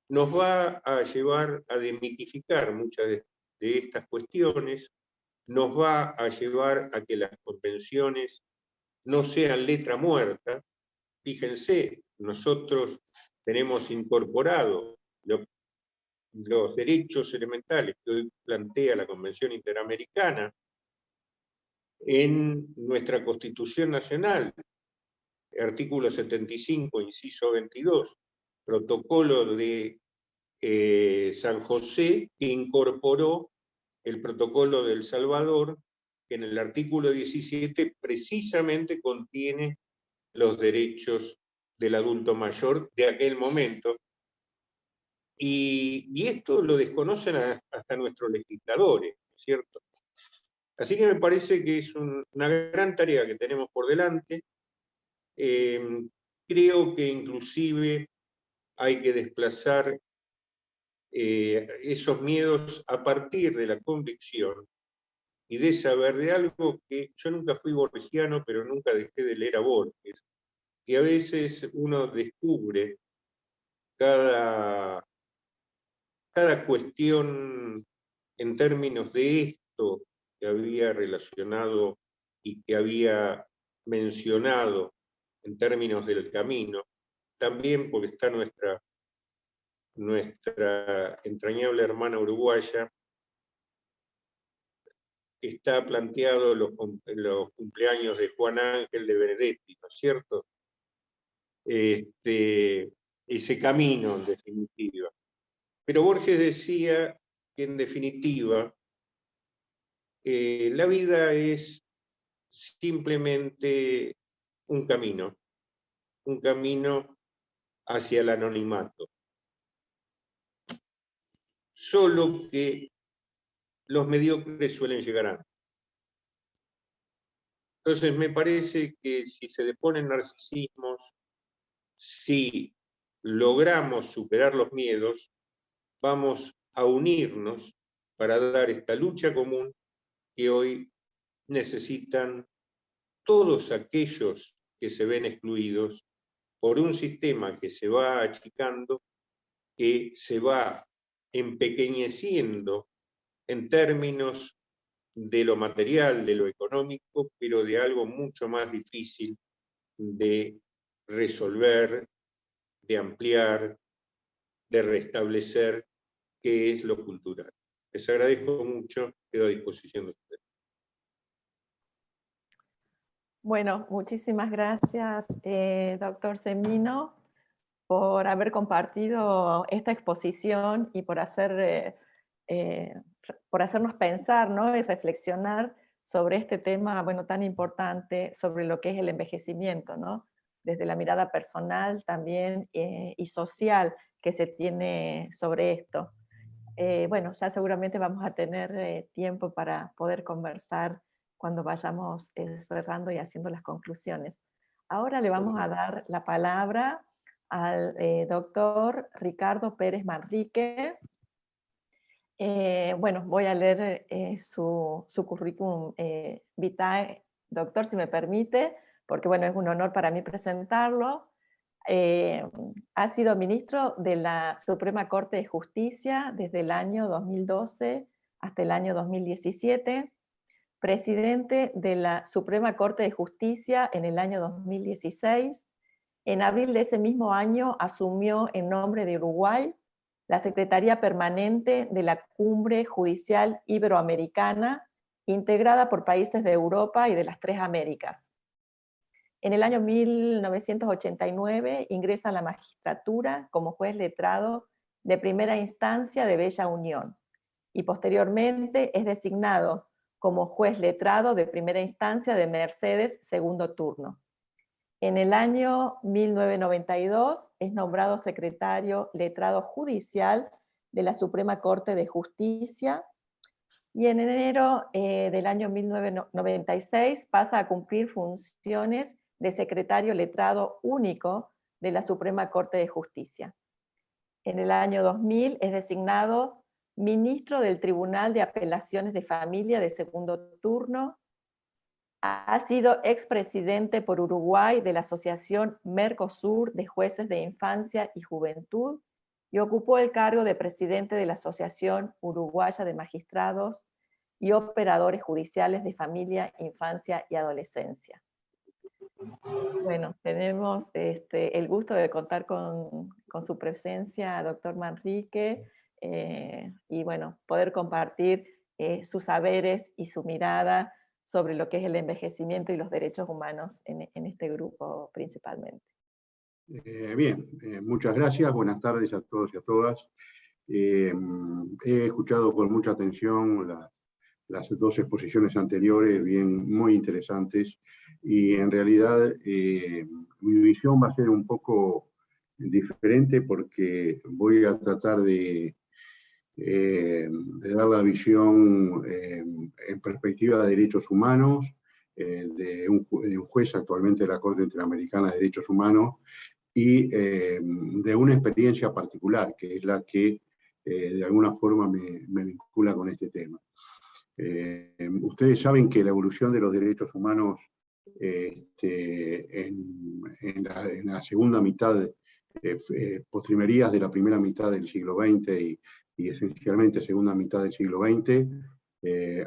nos va a llevar a desmitificar muchas de estas cuestiones, nos va a llevar a que las convenciones no sean letra muerta. Fíjense, nosotros tenemos incorporado los derechos elementales que hoy plantea la Convención Interamericana en nuestra Constitución Nacional, artículo 75, inciso 22, protocolo de San José, que incorporó el protocolo de El Salvador, que en el artículo 17 precisamente contiene los derechos del adulto mayor de aquel momento, y esto lo desconocen hasta nuestros legisladores, ¿no es cierto? Así que me parece que es una gran tarea que tenemos por delante. Creo que inclusive hay que desplazar esos miedos a partir de la convicción y de saber de algo que yo nunca fui borgiano, pero nunca dejé de leer a Borges, y a veces uno descubre cada cuestión en términos de esto que había relacionado y que había mencionado en términos del camino, también porque está nuestra entrañable hermana uruguaya, está planteado los cumpleaños de Juan Ángel de Benedetti, ¿no es cierto? Ese camino, en definitiva. Pero Borges decía que, en definitiva, la vida es simplemente un camino hacia el anonimato. solo que los mediocres suelen llegar antes. Entonces me parece que si se deponen narcisismos, si logramos superar los miedos, vamos a unirnos para dar esta lucha común que hoy necesitan todos aquellos que se ven excluidos por un sistema que se va achicando, que se va empequeñeciendo en términos de lo material, de lo económico, pero de algo mucho más difícil de resolver, de ampliar, de restablecer, que es lo cultural. Les agradezco mucho, quedo a disposición de ustedes. Bueno, muchísimas gracias, doctor Semino, por haber compartido esta exposición y por hacernos pensar, ¿no?, y reflexionar sobre este tema, bueno, tan importante, sobre lo que es el envejecimiento, ¿no?, desde la mirada personal también y social que se tiene sobre esto. Bueno, ya seguramente vamos a tener tiempo para poder conversar cuando vayamos cerrando y haciendo las conclusiones. Ahora le vamos a dar la palabra al doctor Ricardo Pérez Manrique. Bueno, voy a leer su currículum vitae, doctor, si me permite, porque bueno, es un honor para mí presentarlo. Ha sido ministro de la Suprema Corte de Justicia desde el año 2012 hasta el año 2017, presidente de la Suprema Corte de Justicia en el año 2016. En abril de ese mismo año asumió en nombre de Uruguay la Secretaría Permanente de la Cumbre Judicial Iberoamericana, integrada por países de Europa y de las tres Américas. En el año 1989 ingresa a la magistratura como juez letrado de primera instancia de Bella Unión y posteriormente es designado como juez letrado de primera instancia de Mercedes segundo turno. En el año 1992 es nombrado secretario letrado judicial de la Suprema Corte de Justicia y en enero del año 1996 pasa a cumplir funciones de secretario letrado único de la Suprema Corte de Justicia. En el año 2000 es designado ministro del Tribunal de Apelaciones de Familia de segundo turno. Ha sido expresidente por Uruguay de la Asociación Mercosur de Jueces de Infancia y Juventud y ocupó el cargo de presidente de la Asociación Uruguaya de Magistrados y Operadores Judiciales de Familia, Infancia y Adolescencia. Bueno, tenemos el gusto de contar con su presencia, doctor Manrique, y bueno, poder compartir sus saberes y su mirada sobre lo que es el envejecimiento y los derechos humanos en este grupo principalmente. Bien, muchas gracias, buenas tardes a todos y a todas. He escuchado con mucha atención las dos exposiciones anteriores, muy interesantes, y en realidad mi visión va a ser un poco diferente porque voy a tratar de dar la visión en perspectiva de derechos humanos, de un juez actualmente de la Corte Interamericana de Derechos Humanos, y de una experiencia particular, que es la que de alguna forma me vincula con este tema. Ustedes saben que la evolución de los derechos humanos en la segunda mitad, postrimerías de la primera mitad del siglo XX y esencialmente segunda mitad del siglo XX,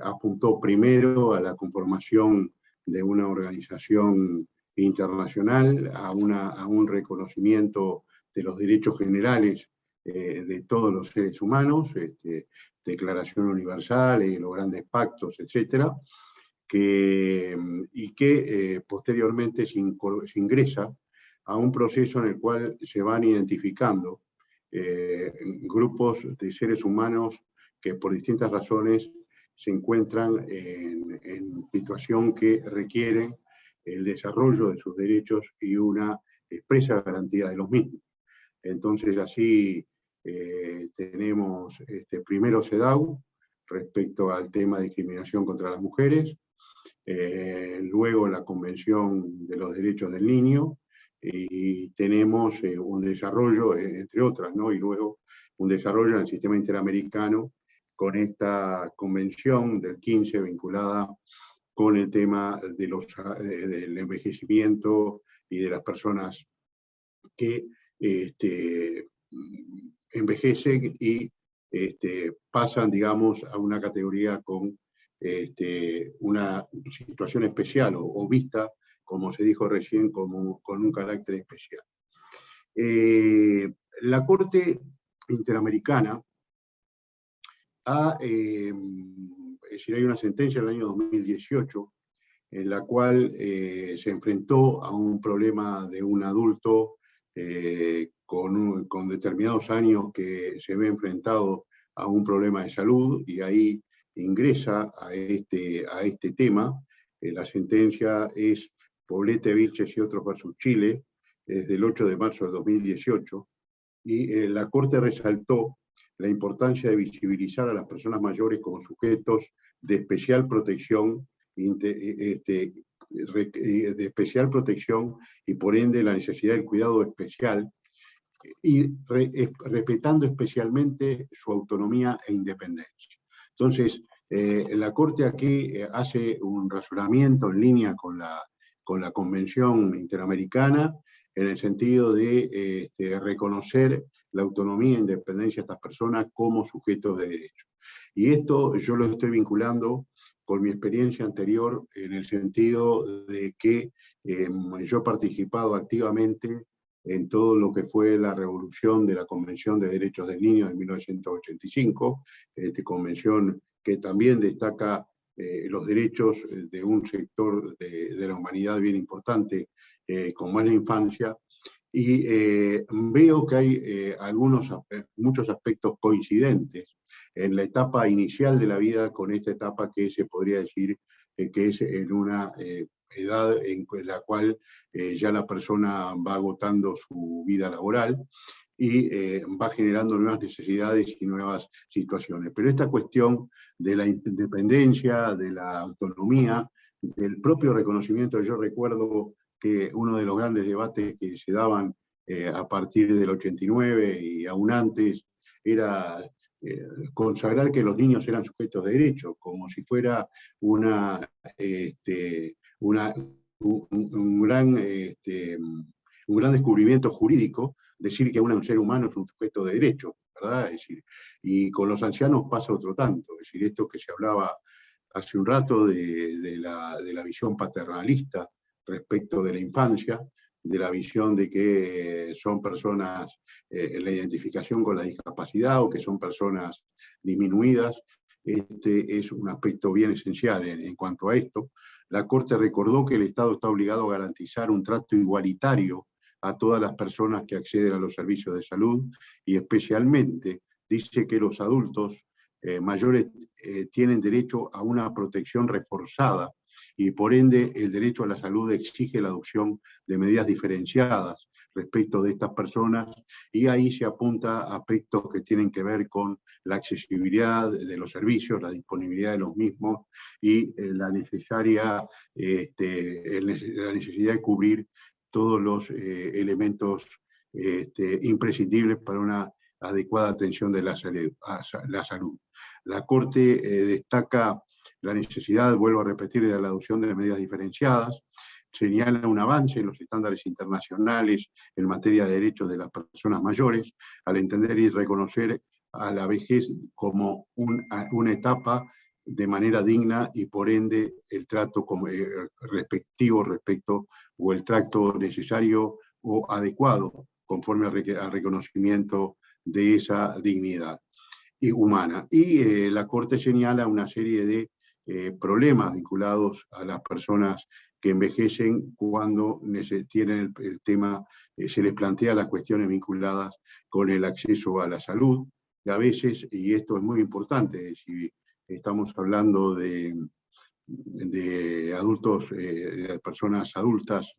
apuntó primero a la conformación de una organización internacional, a un reconocimiento de los derechos generales de todos los seres humanos, Declaración Universal y los grandes pactos, etc., y que posteriormente se ingresa a un proceso en el cual se van identificando grupos de seres humanos que por distintas razones se encuentran en situación que requieren el desarrollo de sus derechos y una expresa garantía de los mismos. Entonces así tenemos primero CEDAW, respecto al tema de discriminación contra las mujeres, luego la Convención de los Derechos del Niño, y tenemos un desarrollo, entre otras, ¿no? Y luego un desarrollo en el sistema interamericano con esta convención del 15 vinculada con el tema de del envejecimiento y de las personas que envejecen y pasan, digamos, a una categoría con una situación especial o vista, como se dijo recién, como, con un carácter especial. La Corte Interamericana es decir, hay una sentencia del año 2018 en la cual se enfrentó a un problema de un adulto con determinados años que se ve enfrentado a un problema de salud, y ahí ingresa a este tema. La sentencia es Poblete, Vilches y otros versus Chile, desde el 8 de marzo de 2018, y la Corte resaltó la importancia de visibilizar a las personas mayores como sujetos de especial protección, de especial protección, y por ende la necesidad del cuidado especial, y respetando especialmente su autonomía e independencia. Entonces, la Corte aquí hace un razonamiento en línea con la Convención Interamericana, en el sentido de reconocer la autonomía e independencia de estas personas como sujetos de derecho. Y esto yo lo estoy vinculando con mi experiencia anterior, en el sentido de que yo he participado activamente en todo lo que fue la revolución de la Convención de Derechos del Niño de 1985, convención que también destaca los derechos de un sector de la humanidad bien importante, como es la infancia, y veo que hay muchos aspectos coincidentes en la etapa inicial de la vida con esta etapa que se podría decir que es en una edad en la cual ya la persona va agotando su vida laboral y va generando nuevas necesidades y nuevas situaciones. Pero esta cuestión de la independencia, de la autonomía, del propio reconocimiento, yo recuerdo que uno de los grandes debates que se daban a partir del 89 y aún antes era consagrar que los niños eran sujetos de derecho, como si fuera un gran descubrimiento jurídico decir que un ser humano es un sujeto de derecho, ¿verdad? Es decir, y con los ancianos pasa otro tanto. Es decir, esto que se hablaba hace un rato de la visión paternalista respecto de la infancia, de la visión de que son personas, la identificación con la discapacidad, o que son personas disminuidas. Es un aspecto bien esencial en cuanto a esto. La Corte recordó que el Estado está obligado a garantizar un trato igualitario a todas las personas que acceden a los servicios de salud, y especialmente dice que los adultos mayores tienen derecho a una protección reforzada, y por ende el derecho a la salud exige la adopción de medidas diferenciadas respecto de estas personas, y ahí se apunta a aspectos que tienen que ver con la accesibilidad de los servicios, la disponibilidad de los mismos, y la necesidad de cubrir todos los elementos imprescindibles para una adecuada atención de la salud. La Corte destaca la necesidad, vuelvo a repetir, de la adopción de medidas diferenciadas, señala un avance en los estándares internacionales en materia de derechos de las personas mayores, al entender y reconocer a la vejez como una etapa de manera digna, y por ende el trato respectivo respecto, o el trato necesario o adecuado conforme al reconocimiento de esa dignidad humana. Y la Corte señala una serie de problemas vinculados a las personas que envejecen cuando tienen el tema, se les plantea las cuestiones vinculadas con el acceso a la salud, que a veces, y esto es muy importante, si estamos hablando de adultos, de personas adultas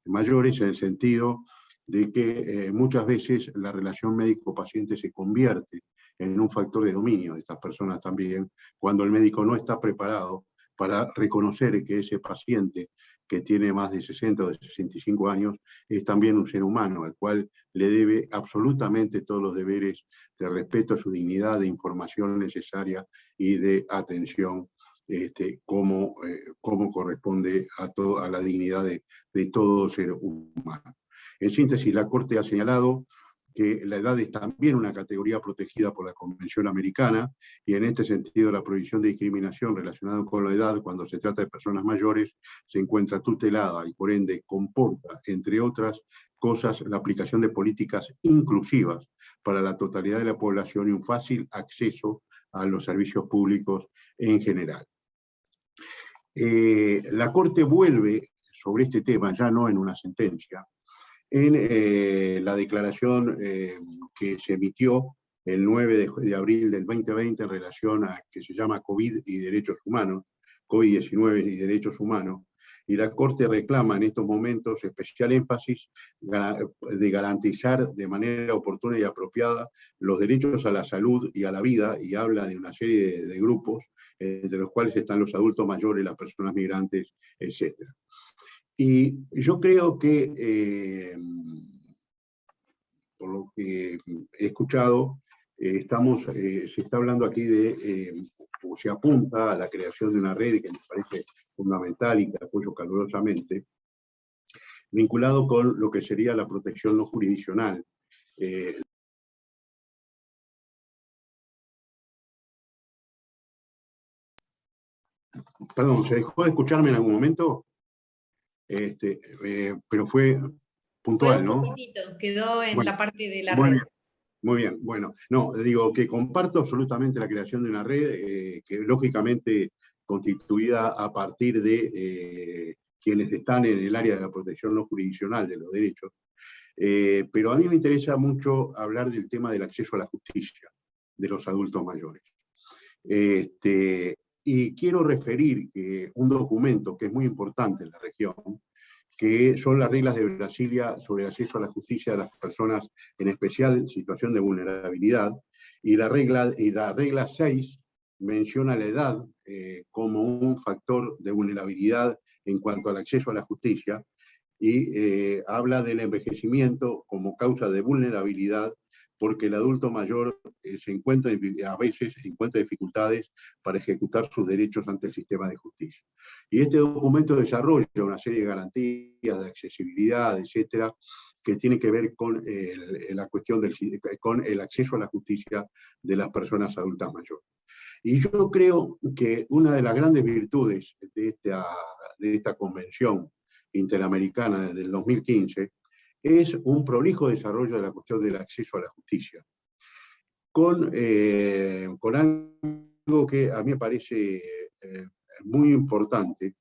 mayores, en el sentido de que muchas veces la relación médico-paciente se convierte en un factor de dominio de estas personas también, cuando el médico no está preparado para reconocer que ese paciente que tiene más de 60 o de 65 años es también un ser humano, al cual le debe absolutamente todos los deberes de respeto a su dignidad, de información necesaria y de atención, como corresponde a la dignidad de todo ser humano. En síntesis, la Corte ha señalado que la edad es también una categoría protegida por la Convención Americana, y en este sentido la prohibición de discriminación relacionada con la edad cuando se trata de personas mayores se encuentra tutelada y por ende comporta, entre otras cosas, la aplicación de políticas inclusivas para la totalidad de la población y un fácil acceso a los servicios públicos en general. La Corte vuelve sobre este tema, ya no en una sentencia, en la declaración que se emitió el 9 de abril del 2020 en relación a que se llama COVID y Derechos Humanos, COVID-19 y Derechos Humanos, y la Corte reclama en estos momentos especial énfasis de garantizar de manera oportuna y apropiada los derechos a la salud y a la vida, y habla de una serie de grupos, entre los cuales están los adultos mayores, las personas migrantes, etc. Y yo creo que, por lo que he escuchado, se está hablando aquí o se apunta a la creación de una red que me parece fundamental y que apoyo calurosamente, vinculado con lo que sería la protección no jurisdiccional. Perdón, ¿se dejó de escucharme en algún momento? Pero fue puntual, ¿no? Fue un poquitito, quedó en bueno, la parte de la muy red. Bien. Muy bien, bueno, no, digo que comparto absolutamente la creación de una red que lógicamente constituida a partir de quienes están en el área de la protección no jurisdiccional de los derechos, pero a mí me interesa mucho hablar del tema del acceso a la justicia de los adultos mayores. Y quiero referir que un documento que es muy importante en la región, que son las reglas de Brasilia sobre el acceso a la justicia de las personas en especial situación de vulnerabilidad, y la regla 6 menciona la edad como un factor de vulnerabilidad en cuanto al acceso a la justicia, y habla del envejecimiento como causa de vulnerabilidad, porque el adulto mayor a veces encuentra dificultades para ejecutar sus derechos ante el sistema de justicia. Y este documento desarrolla una serie de garantías de accesibilidad, etcétera, que tiene que ver con la cuestión con el acceso a la justicia de las personas adultas mayores. Y yo creo que una de las grandes virtudes de esta convención interamericana del 2015 es un prolijo desarrollo de la cuestión del acceso a la justicia, con algo que a mí me parece muy importante,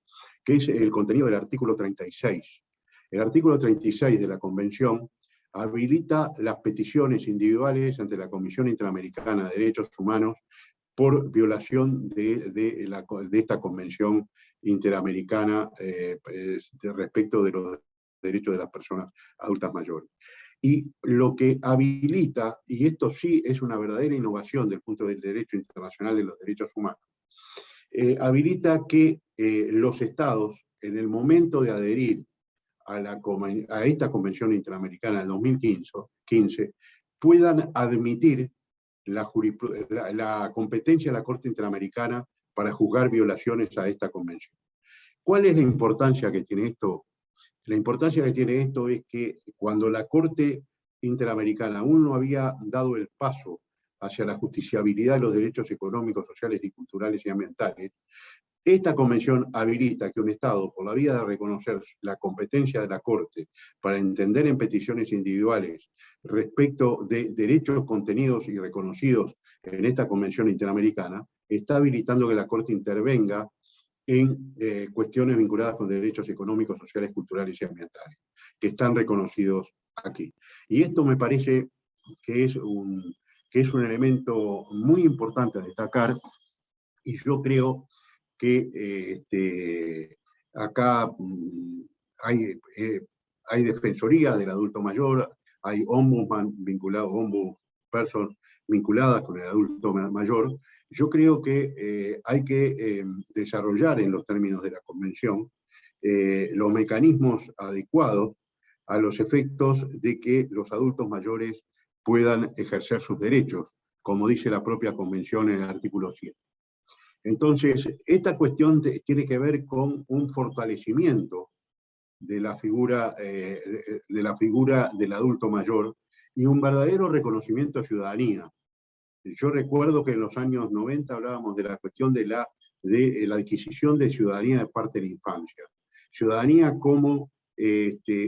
que es el contenido del artículo 36. El artículo 36 de la Convención habilita las peticiones individuales ante la Comisión Interamericana de Derechos Humanos por violación de esta Convención Interamericana respecto de los derechos de las personas adultas mayores. Y lo que habilita, y esto sí es una verdadera innovación del punto del derecho internacional de los derechos humanos, habilita que los estados, en el momento de adherir a esta Convención Interamericana del 2015, puedan admitir la competencia de la Corte Interamericana para juzgar violaciones a esta convención. ¿Cuál es la importancia que tiene esto? La importancia que tiene esto es que cuando la Corte Interamericana aún no había dado el paso hacia la justiciabilidad de los derechos económicos, sociales y culturales y ambientales, esta convención habilita que un Estado, por la vía de reconocer la competencia de la Corte para entender en peticiones individuales respecto de derechos contenidos y reconocidos en esta convención interamericana, está habilitando que la Corte intervenga en cuestiones vinculadas con derechos económicos, sociales, culturales y ambientales, que están reconocidos aquí. Y esto me parece que es un elemento muy importante a destacar, y yo creo que acá hay defensoría del adulto mayor, hay ombudsman vinculado, ombudsperson vinculadas con el adulto mayor, yo creo que hay que desarrollar en los términos de la Convención los mecanismos adecuados a los efectos de que los adultos mayores puedan ejercer sus derechos, como dice la propia Convención en el artículo 7. Entonces, esta cuestión tiene que ver con un fortalecimiento de la figura del adulto mayor y un verdadero reconocimiento de ciudadanía. Yo recuerdo que en los años 90 hablábamos de la cuestión de la adquisición de ciudadanía de parte de la infancia. Ciudadanía como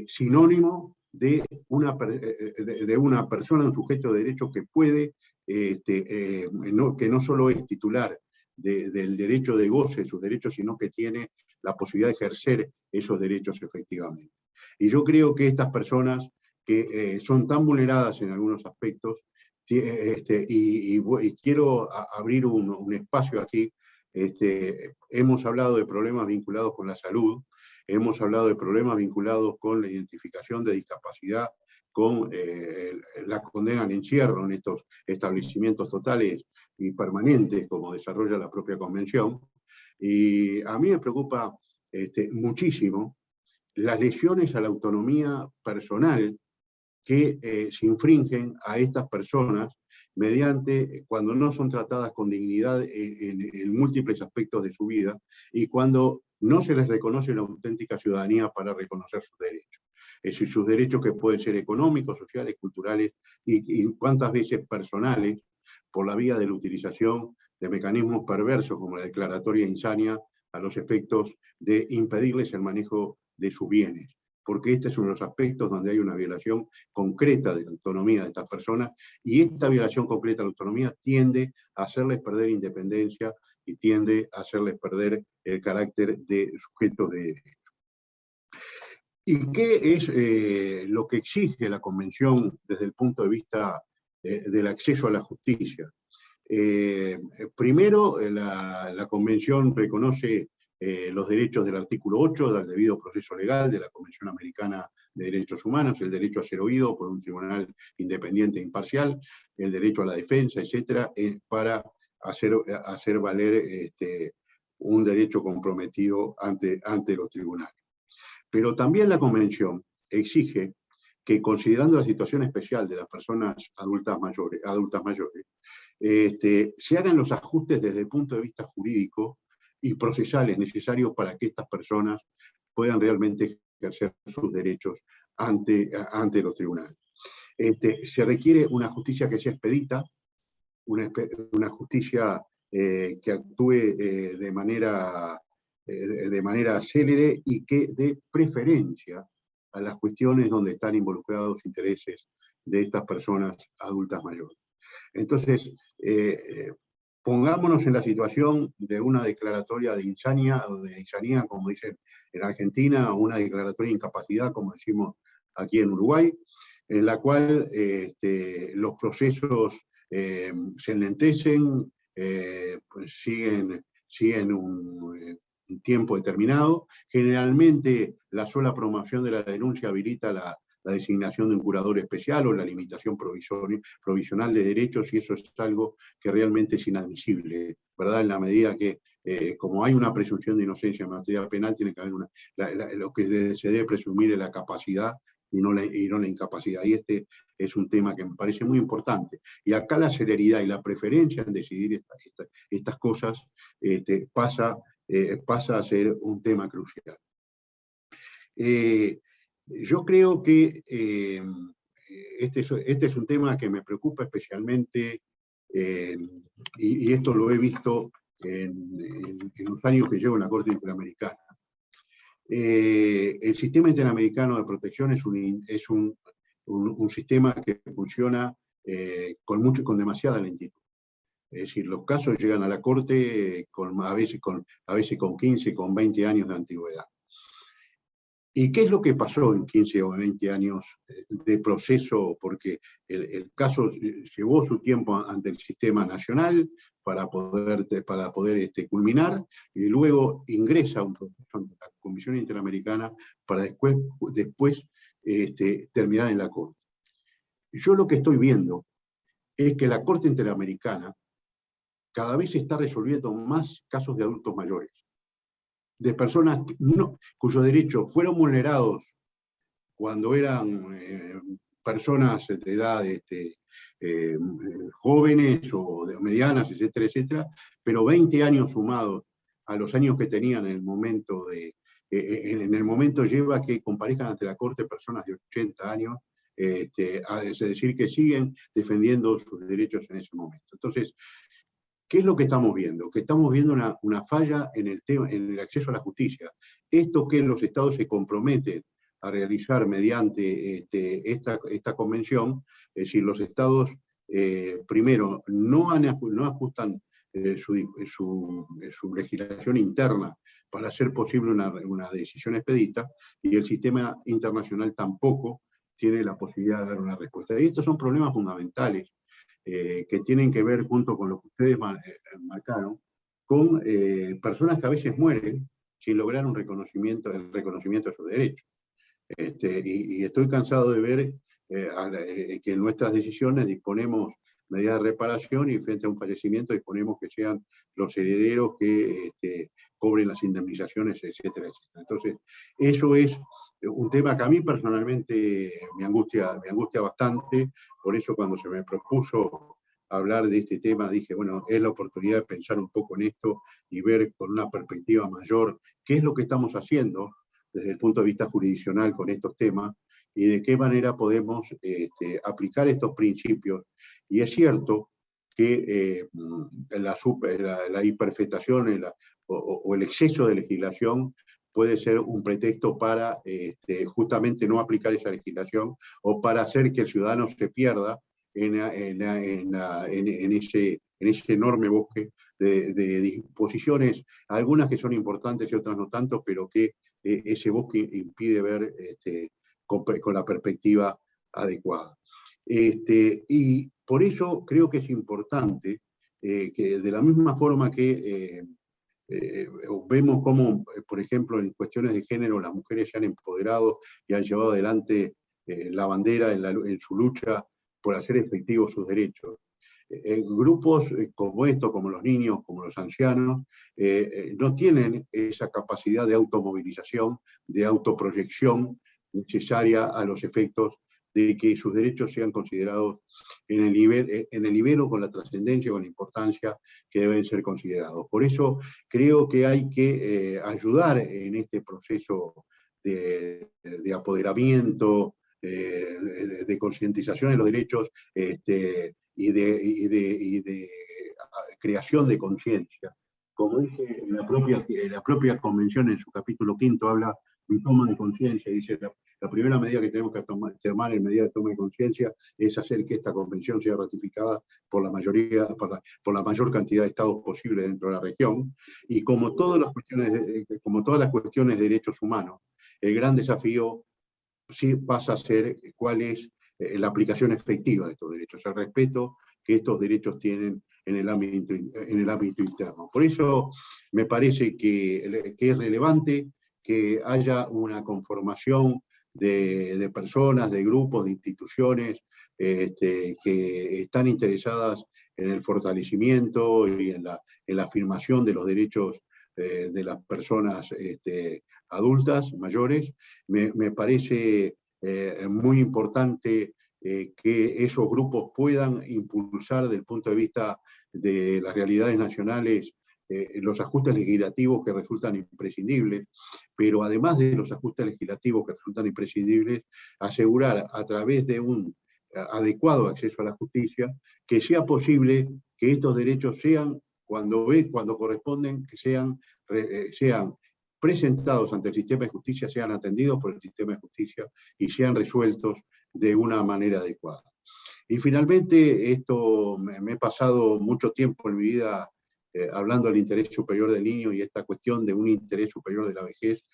sinónimo de una persona, un sujeto de derecho que puede, que no solo es titular del derecho de goce de sus derechos, sino que tiene la posibilidad de ejercer esos derechos efectivamente. Y yo creo que estas personas que son tan vulneradas en algunos aspectos, y quiero abrir un espacio aquí, hemos hablado de problemas vinculados con la salud, hemos hablado de problemas vinculados con la identificación de discapacidad, con la condena al encierro en estos establecimientos totales y permanentes, como desarrolla la propia Convención. Y a mí me preocupa muchísimo las lesiones a la autonomía personal que se infringen a estas personas mediante, cuando no son tratadas con dignidad en múltiples aspectos de su vida, y cuando no se les reconoce la auténtica ciudadanía para reconocer sus derechos. Es decir, sus derechos que pueden ser económicos, sociales, culturales, y cuántas veces personales, por la vía de la utilización de mecanismos perversos como la declaratoria insania a los efectos de impedirles el manejo de sus bienes. Porque este es uno de los aspectos donde hay una violación concreta de la autonomía de estas personas, y esta violación concreta de la autonomía tiende a hacerles perder independencia y tiende a hacerles perder el carácter de sujetos de derecho. ¿Y qué es lo que exige la Convención desde el punto de vista del acceso a la justicia? Primero, la Convención reconoce los derechos del artículo 8 del debido proceso legal de la Convención Americana de Derechos Humanos, el derecho a ser oído por un tribunal independiente e imparcial, el derecho a la defensa, etcétera, para hacer valer un derecho comprometido ante los tribunales. Pero también la Convención exige que, considerando la situación especial de las personas adultas mayores, se hagan los ajustes desde el punto de vista jurídico y procesales necesarios para que estas personas puedan realmente ejercer sus derechos ante los tribunales. Se requiere una justicia que sea expedita, una justicia que actúe de manera célere y que dé preferencia a las cuestiones donde están involucrados los intereses de estas personas adultas mayores. Entonces, pongámonos en la situación de una declaratoria de insania, o de insanía, como dicen en Argentina, o una declaratoria de incapacidad, como decimos aquí en Uruguay, en la cual los procesos se enlentecen, pues siguen un tiempo determinado. Generalmente la sola promoción de la denuncia habilita la designación de un curador especial o la limitación provisional de derechos, y eso es algo que realmente es inadmisible, ¿verdad? En la medida que, como hay una presunción de inocencia en materia penal, tiene que haber lo que se debe presumir es la capacidad y no la incapacidad. Y este es un tema que me parece muy importante. Y acá la celeridad y la preferencia en decidir estas cosas pasa a ser un tema crucial. Yo creo que este es un tema que me preocupa especialmente, y esto lo he visto en los años que llevo en la Corte Interamericana. El sistema interamericano de protección es un sistema que funciona con demasiada lentitud. Es decir, los casos llegan a la Corte a veces con 15, con 20 años de antigüedad. ¿Y qué es lo que pasó en 15 o 20 años de proceso? Porque el caso llevó su tiempo ante el sistema nacional para poder culminar, y luego ingresa un proceso ante la Comisión Interamericana para después terminar en la Corte. Yo lo que estoy viendo es que la Corte Interamericana cada vez está resolviendo más casos de adultos mayores, de personas cuyos derechos fueron vulnerados cuando eran personas de edad jóvenes o medianas, etcétera, etcétera, pero 20 años sumados a los años que tenían en el momento lleva a que comparezcan ante la Corte personas de 80 años, es decir, que siguen defendiendo sus derechos en ese momento. Entonces, ¿qué es lo que estamos viendo? Que estamos viendo una falla en el acceso a la justicia. Esto que los estados se comprometen a realizar mediante esta convención, es decir, los estados primero no ajustan su legislación interna para hacer posible una decisión expedita, y el sistema internacional tampoco tiene la posibilidad de dar una respuesta. Y estos son problemas fundamentales que tienen que ver, junto con lo que ustedes marcaron, con personas que a veces mueren sin lograr el reconocimiento de sus derechos. Y estoy cansado de ver que en nuestras decisiones disponemos medidas de reparación y frente a un fallecimiento disponemos que sean los herederos que cobren las indemnizaciones, etcétera, etcétera. Entonces, eso es un tema que a mí personalmente me angustia bastante. Por eso cuando se me propuso hablar de este tema, dije, bueno, es la oportunidad de pensar un poco en esto y ver con una perspectiva mayor qué es lo que estamos haciendo desde el punto de vista jurisdiccional con estos temas y de qué manera podemos aplicar estos principios. Y es cierto que la hiperfetación o el exceso de legislación puede ser un pretexto para justamente no aplicar esa legislación o para hacer que el ciudadano se pierda en ese enorme bosque de disposiciones, algunas que son importantes y otras no tanto, pero que ese bosque impide ver con la perspectiva adecuada. Y por eso creo que es importante que de la misma forma que vemos cómo, por ejemplo, en cuestiones de género las mujeres se han empoderado y han llevado adelante la bandera en su lucha por hacer efectivos sus derechos. Grupos como estos, como los niños, como los ancianos, no tienen esa capacidad de automovilización, de autoproyección necesaria a los efectos de que sus derechos sean considerados en el nivel o con la trascendencia o con la importancia que deben ser considerados. Por eso creo que hay que ayudar en este proceso de apoderamiento, de concientización de los derechos y de creación de conciencia. Como dije, la propia convención en su capítulo 5 habla de toma de conciencia, dice la primera medida que tenemos que tomar en medida de toma de conciencia es hacer que esta convención sea ratificada por la mayor cantidad de estados posible dentro de la región, y como todas las cuestiones de derechos humanos, el gran desafío sí pasa a ser cuál es la aplicación efectiva de estos derechos, el respeto que estos derechos tienen en el ámbito interno. Por eso me parece que es relevante que haya una conformación de personas, de grupos, de instituciones que están interesadas en el fortalecimiento y en la afirmación de los derechos de las personas adultas, mayores. Me parece muy importante que esos grupos puedan impulsar desde el punto de vista de las realidades nacionales los ajustes legislativos que resultan imprescindibles, pero además de los ajustes legislativos que resultan imprescindibles, asegurar a través de un adecuado acceso a la justicia que sea posible que estos derechos sean, cuando corresponden, que sean presentados ante el sistema de justicia, sean atendidos por el sistema de justicia y sean resueltos de una manera adecuada. Y finalmente, me he pasado mucho tiempo en mi vida hablando del interés superior del niño y esta cuestión de un interés superior de la vejez.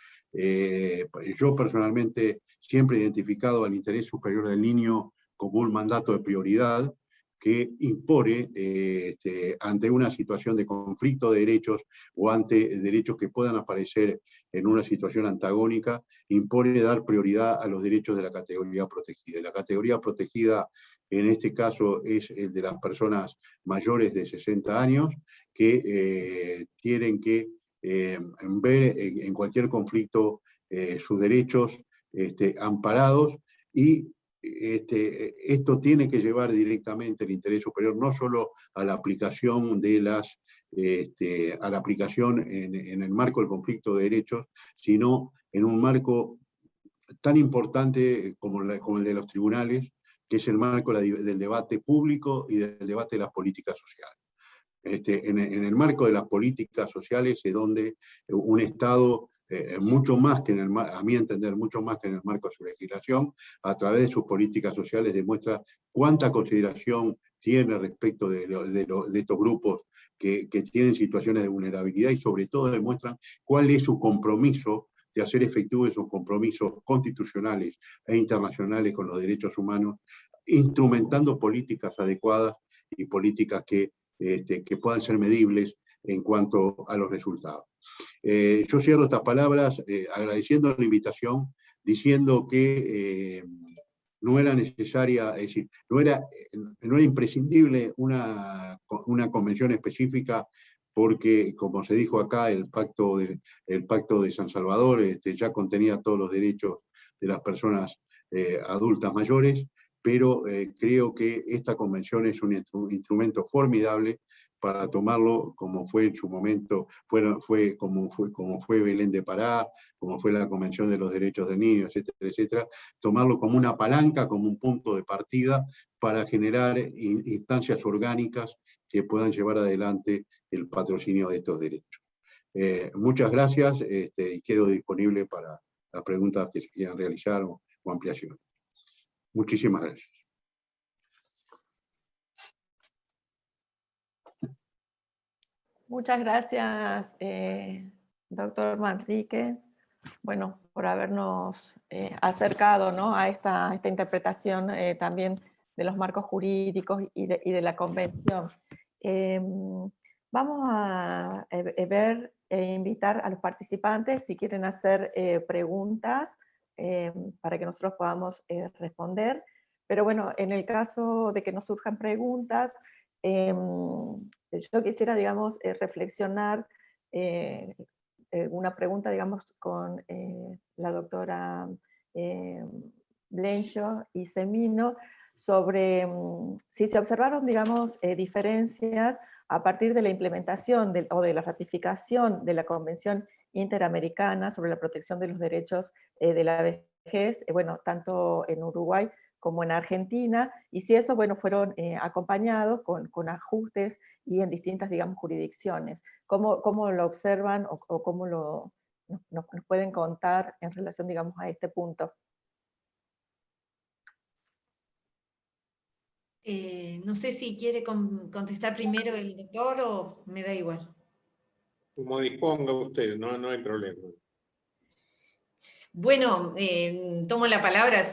Yo personalmente siempre he identificado al interés superior del niño como un mandato de prioridad que impone ante una situación de conflicto de derechos o ante derechos que puedan aparecer en una situación antagónica, impone dar prioridad a los derechos de la categoría protegida. La categoría protegida en este caso es el de las personas mayores de 60 años, que tienen que ver en cualquier conflicto sus derechos amparados, y esto tiene que llevar directamente el interés superior, no solo a la aplicación a la aplicación en el marco del conflicto de derechos, sino en un marco tan importante como el de los tribunales, que es el marco del debate público y del debate de las políticas sociales. En el marco de las políticas sociales es donde un Estado, mucho más que a mi entender, mucho más que en el marco de su legislación, a través de sus políticas sociales demuestra cuánta consideración tiene respecto de estos grupos que tienen situaciones de vulnerabilidad, y sobre todo demuestran cuál es su compromiso de hacer efectivos sus compromisos constitucionales e internacionales con los derechos humanos, instrumentando políticas adecuadas y políticas que puedan ser medibles en cuanto a los resultados. Yo cierro estas palabras agradeciendo la invitación, diciendo que no era necesaria, es decir, no era imprescindible una convención específica, porque, como se dijo acá, el pacto de San Salvador ya contenía todos los derechos de las personas adultas mayores, pero creo que esta convención es un instrumento formidable para tomarlo como fue en su momento, como fue Belén de Pará, como fue la Convención de los Derechos del Niño, etcétera, etcétera, tomarlo como una palanca, como un punto de partida para generar instancias orgánicas que puedan llevar adelante el patrocinio de estos derechos. Muchas gracias, y quedo disponible para las preguntas que se quieran realizar o ampliaciones. Muchísimas gracias. Muchas gracias, doctor Manrique, bueno, por habernos acercado, ¿no?, a esta interpretación también de los marcos jurídicos y de la convención. Vamos a ver e invitar a los participantes si quieren hacer preguntas para que nosotros podamos responder. Pero bueno, en el caso de que nos surjan preguntas, yo quisiera, digamos, reflexionar una pregunta, digamos, con la doctora Blencho y Semino sobre si se observaron, digamos, diferencias a partir de la implementación o de la ratificación de la Convención Interamericana sobre la Protección de los Derechos de la Vejez, bueno, tanto en Uruguay como en Argentina, y si eso, bueno, fueron acompañados con ajustes y en distintas, digamos, jurisdicciones. ¿Cómo lo observan o cómo nos pueden contar en relación, digamos, a este punto? No sé si quiere contestar primero el doctor o me da igual. Como disponga usted, no hay problema. Bueno, tomo la palabra.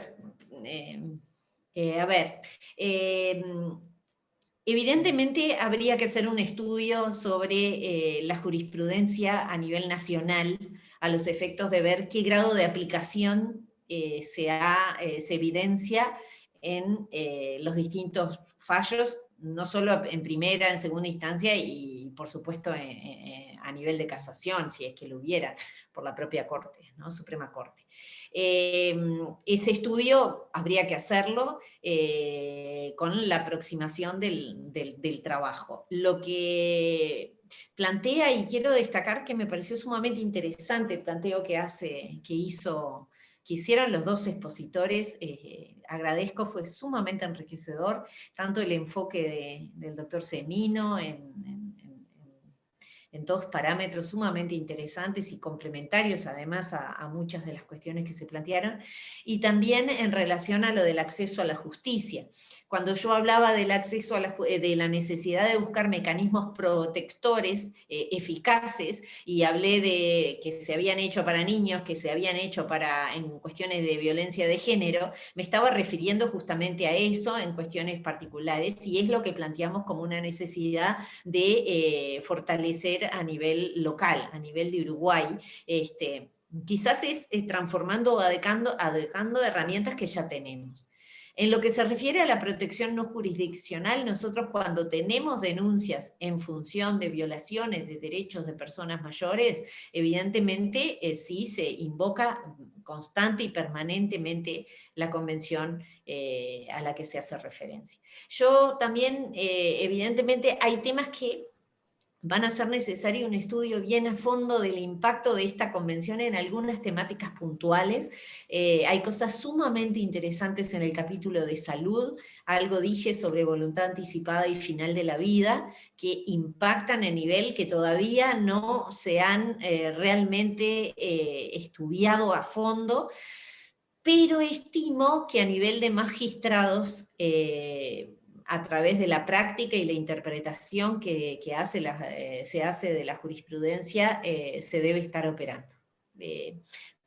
A ver, evidentemente habría que hacer un estudio sobre la jurisprudencia a nivel nacional, a los efectos de ver qué grado de aplicación se evidencia en los distintos fallos, no solo en primera, en segunda instancia y por supuesto a nivel de casación, si es que lo hubiera, por la propia Corte, ¿no? Suprema Corte. Ese estudio habría que hacerlo con la aproximación del trabajo. Lo que plantea, y quiero destacar que me pareció sumamente interesante el planteo que hicieron los dos expositores, agradezco, fue sumamente enriquecedor, tanto el enfoque del doctor Semino en dos parámetros sumamente interesantes y complementarios además a muchas de las cuestiones que se plantearon, y también en relación a lo del acceso a la justicia. Cuando yo hablaba del acceso de la necesidad de buscar mecanismos protectores eficaces, y hablé de que se habían hecho para niños, que se habían hecho en cuestiones de violencia de género, me estaba refiriendo justamente a eso en cuestiones particulares, y es lo que planteamos como una necesidad de fortalecer a nivel local, a nivel de Uruguay. Quizás es transformando o adecuando herramientas que ya tenemos. En lo que se refiere a la protección no jurisdiccional, nosotros cuando tenemos denuncias en función de violaciones de derechos de personas mayores, evidentemente sí se invoca constante y permanentemente la convención a la que se hace referencia. Yo también, evidentemente, hay temas que van a ser necesario un estudio bien a fondo del impacto de esta convención en algunas temáticas puntuales. Hay cosas sumamente interesantes en el capítulo de salud, algo dije sobre voluntad anticipada y final de la vida, que impactan en nivel que todavía no se han realmente estudiado a fondo, pero estimo que a nivel de magistrados, a través de la práctica y la interpretación que se hace de la jurisprudencia, se debe estar operando.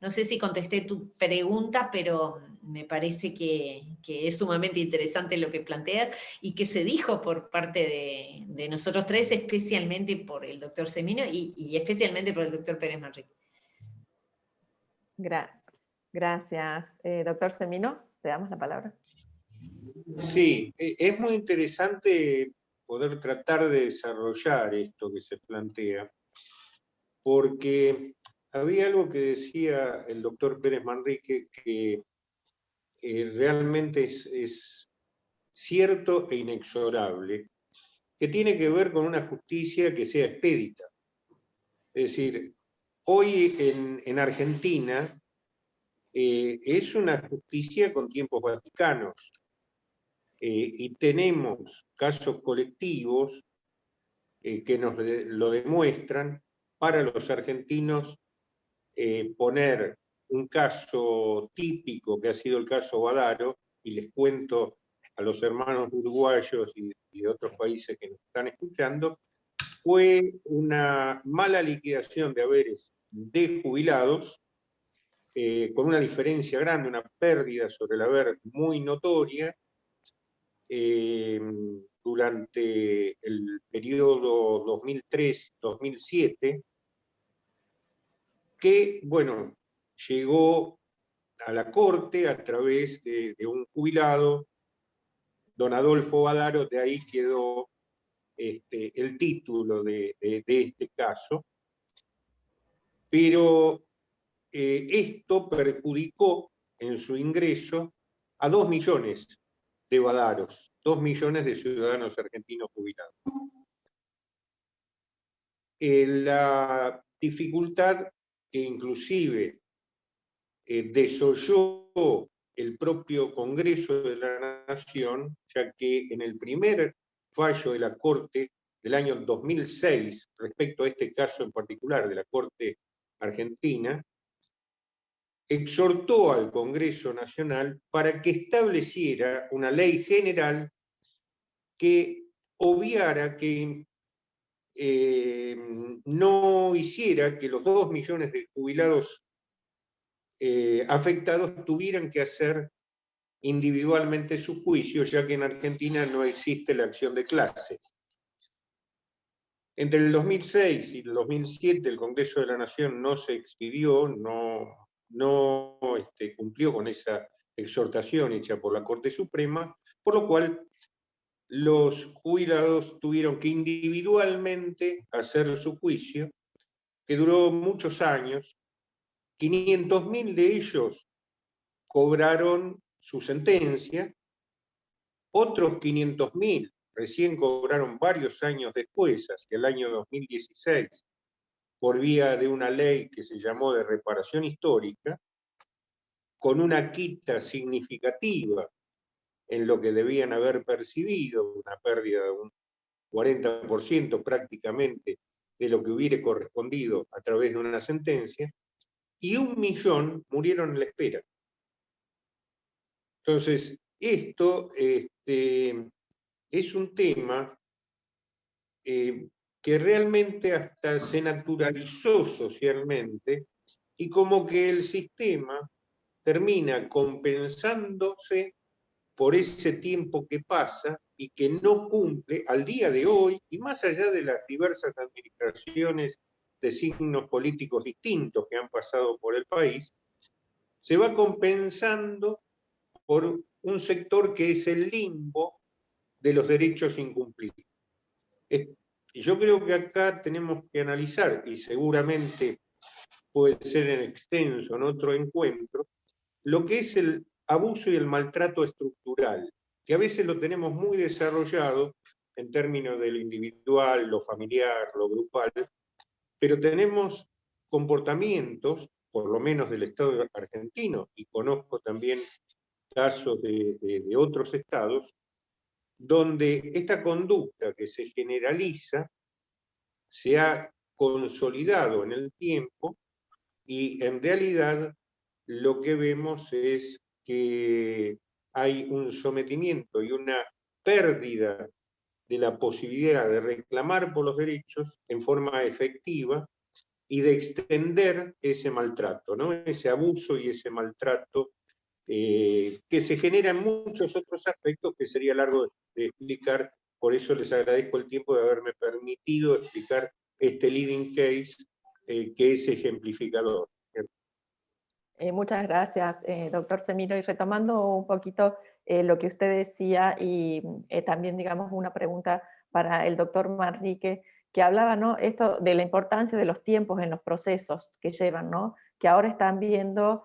No sé si contesté tu pregunta, pero me parece que es sumamente interesante lo que planteas y que se dijo por parte de nosotros tres, especialmente por el doctor Semino y especialmente por el doctor Pérez Manrique. Gracias. Doctor Semino, te damos la palabra. Sí, es muy interesante poder tratar de desarrollar esto que se plantea, porque había algo que decía el doctor Pérez Manrique que realmente es cierto e inexorable, que tiene que ver con una justicia que sea expedita. Es decir, hoy en Argentina es una justicia con tiempos vaticanos. Y tenemos casos colectivos que nos lo demuestran. Para los argentinos, poner un caso típico que ha sido el caso Badaro, y les cuento a los hermanos uruguayos y de otros países que nos están escuchando, fue una mala liquidación de haberes de jubilados, con una diferencia grande, una pérdida sobre el haber muy notoria, durante el periodo 2003-2007, que, bueno, llegó a la Corte a través de un jubilado, don Adolfo Badaro. De ahí quedó el título de este caso, pero esto perjudicó en su ingreso a 2 millones de badaros, 2 millones de ciudadanos argentinos jubilados. La dificultad que inclusive desolló el propio Congreso de la Nación, ya que en el primer fallo de la Corte del año 2006, respecto a este caso en particular de la Corte Argentina, exhortó al Congreso Nacional para que estableciera una ley general que obviara, que no hiciera que los 2 millones de jubilados afectados tuvieran que hacer individualmente su juicio, ya que en Argentina no existe la acción de clase. Entre el 2006 y el 2007 el Congreso de la Nación no se expidió, no cumplió con esa exhortación hecha por la Corte Suprema, por lo cual los jubilados tuvieron que individualmente hacer su juicio, que duró muchos años. 500.000 de ellos cobraron su sentencia, otros 500.000 recién cobraron varios años después, hacia el año 2016, por vía de una ley que se llamó de reparación histórica, con una quita significativa en lo que debían haber percibido, una pérdida de un 40% prácticamente de lo que hubiera correspondido a través de una sentencia, y 1 millón murieron en la espera. Entonces, esto es un tema que realmente hasta se naturalizó socialmente, y como que el sistema termina compensándose por ese tiempo que pasa y que no cumple al día de hoy, y más allá de las diversas administraciones de signos políticos distintos que han pasado por el país, se va compensando por un sector que es el limbo de los derechos incumplidos. Y yo creo que acá tenemos que analizar, y seguramente puede ser en extenso en otro encuentro, lo que es el abuso y el maltrato estructural, que a veces lo tenemos muy desarrollado en términos de lo individual, lo familiar, lo grupal, pero tenemos comportamientos, por lo menos del Estado argentino, y conozco también casos de otros estados, donde esta conducta que se generaliza se ha consolidado en el tiempo y en realidad lo que vemos es que hay un sometimiento y una pérdida de la posibilidad de reclamar por los derechos en forma efectiva y de extender ese maltrato, ¿no? Ese abuso y ese maltrato que se genera en muchos otros aspectos que sería largo de explicar. Por eso les agradezco el tiempo de haberme permitido explicar este leading case que es ejemplificador. Muchas gracias, doctor Semiro. Y retomando un poquito lo que usted decía y también, digamos, una pregunta para el doctor Manrique, que hablaba, ¿no?, esto de la importancia de los tiempos en los procesos que llevan, ¿no?, que ahora están viendo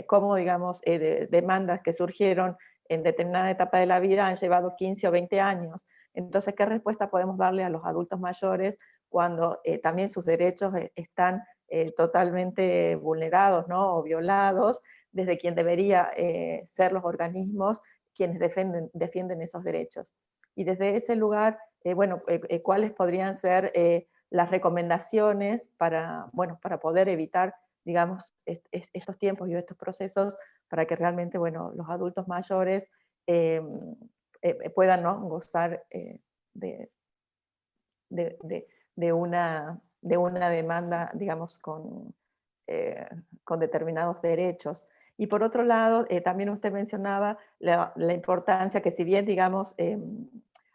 cómo, digamos, demandas que surgieron en determinada etapa de la vida han llevado 15 o 20 años. Entonces, ¿qué respuesta podemos darle a los adultos mayores cuando también sus derechos están totalmente vulnerados, ¿no?, o violados, desde quien debería ser los organismos quienes defienden esos derechos? Y desde ese lugar, ¿cuáles podrían ser las recomendaciones para, bueno, para poder evitar, digamos, estos tiempos y estos procesos para que realmente, bueno, los adultos mayores puedan, ¿no?, gozar de, de una demanda, digamos, con determinados derechos? Y por otro lado, también usted mencionaba la importancia que, si bien, digamos,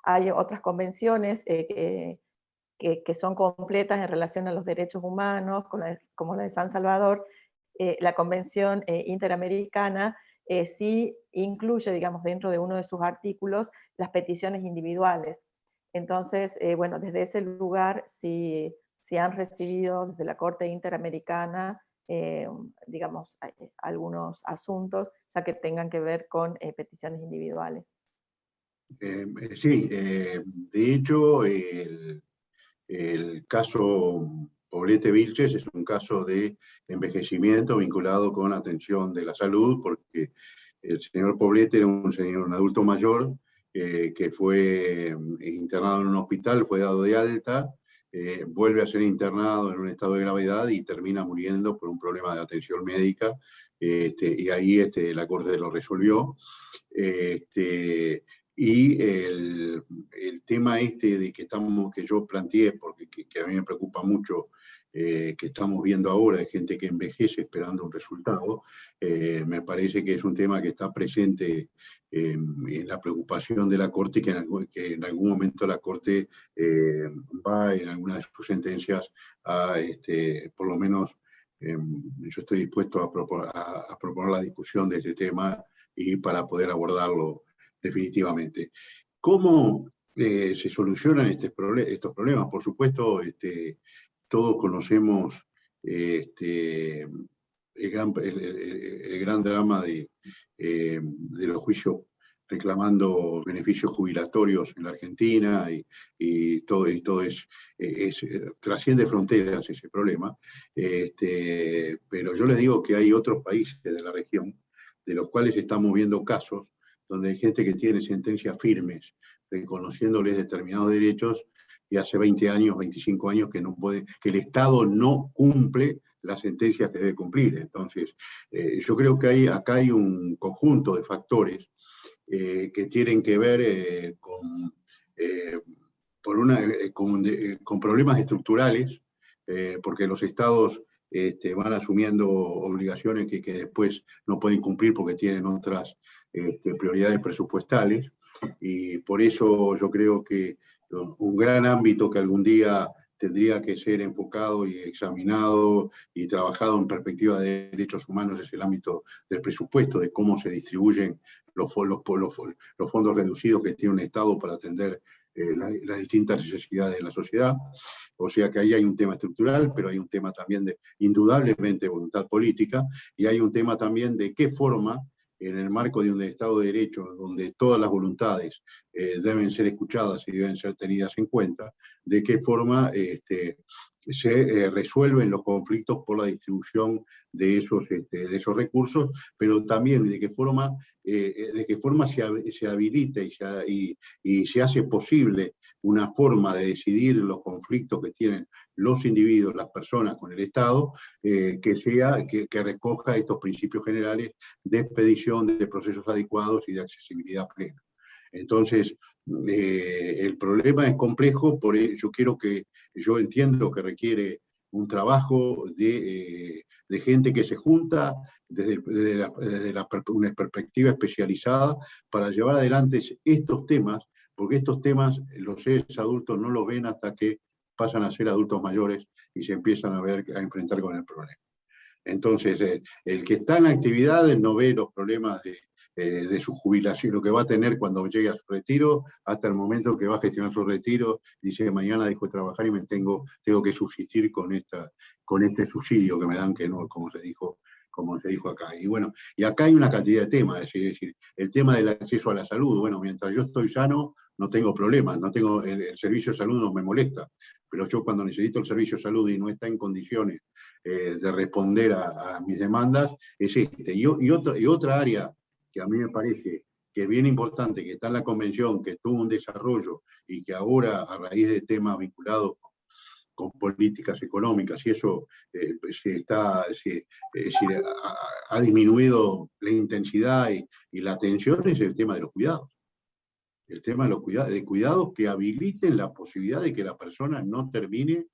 hay otras convenciones que son completas en relación a los derechos humanos, como la de San Salvador, la Convención Interamericana sí incluye, digamos, dentro de uno de sus artículos, las peticiones individuales. Entonces, bueno, desde ese lugar, si han recibido desde la Corte Interamericana, digamos, algunos asuntos, ya que tengan que ver con peticiones individuales. Sí, de hecho, el caso Poblete Vilches es un caso de envejecimiento vinculado con atención de la salud, porque el señor Poblete era un adulto mayor que fue internado en un hospital, fue dado de alta, vuelve a ser internado en un estado de gravedad y termina muriendo por un problema de atención médica, y ahí la Corte lo resolvió. Y el tema de que yo planteé, porque que a mí me preocupa mucho, que estamos viendo ahora, de gente que envejece esperando un resultado, me parece que es un tema que está presente en la preocupación de la Corte, y que en algún momento la Corte va en alguna de sus sentencias a, por lo menos, yo estoy dispuesto a proponer la discusión de este tema y para poder abordarlo definitivamente. ¿Cómo se solucionan estos problemas? Por supuesto, todos conocemos el gran drama de los juicios reclamando beneficios jubilatorios en la Argentina, y todo trasciende fronteras ese problema. Pero yo les digo que hay otros países de la región de los cuales estamos viendo casos donde hay gente que tiene sentencias firmes, reconociéndoles determinados derechos, y hace 20 años, 25 años que el Estado no cumple las sentencias que debe cumplir. Entonces, yo creo que acá hay un conjunto de factores que tienen que ver con problemas estructurales, porque los estados van asumiendo obligaciones que después no pueden cumplir porque tienen otras prioridades presupuestales, y por eso yo creo que un gran ámbito que algún día tendría que ser enfocado y examinado y trabajado en perspectiva de derechos humanos es el ámbito del presupuesto, de cómo se distribuyen los fondos reducidos que tiene un Estado para atender las distintas necesidades de la sociedad. O sea que ahí hay un tema estructural, pero hay un tema también de, indudablemente, voluntad política, y hay un tema también de qué forma, en el marco de un Estado de Derecho, donde todas las voluntades deben ser escuchadas y deben ser tenidas en cuenta, de qué forma se resuelven los conflictos por la distribución de esos recursos, pero también de qué forma se habilita y se hace posible una forma de decidir los conflictos que tienen los individuos, las personas con el Estado, que recoja estos principios generales de expedición, de procesos adecuados y de accesibilidad plena. Entonces, el problema es complejo, por ello yo entiendo que requiere un trabajo de gente que se junta desde una perspectiva especializada para llevar adelante estos temas, porque estos temas los seres adultos no los ven hasta que pasan a ser adultos mayores y se empiezan a enfrentar con el problema. Entonces, el que está en actividades no ve los problemas de su jubilación, lo que va a tener cuando llegue a su retiro, hasta el momento que va a gestionar su retiro, dice mañana dejo de trabajar y tengo que subsistir con este subsidio que me dan, que no, como se dijo acá. Y bueno, y acá hay una cantidad de temas, es decir, el tema del acceso a la salud, bueno, mientras yo estoy sano, no tengo problemas, el servicio de salud no me molesta, pero yo cuando necesito el servicio de salud y no está en condiciones de responder a mis demandas, es este. Y otra área que a mí me parece que es bien importante, que está en la Convención, que tuvo un desarrollo y que ahora, a raíz de temas vinculados con políticas económicas, y eso ha disminuido la intensidad y la atención, es el tema de los cuidados. El tema de los cuidados que habiliten la posibilidad de que la persona no termine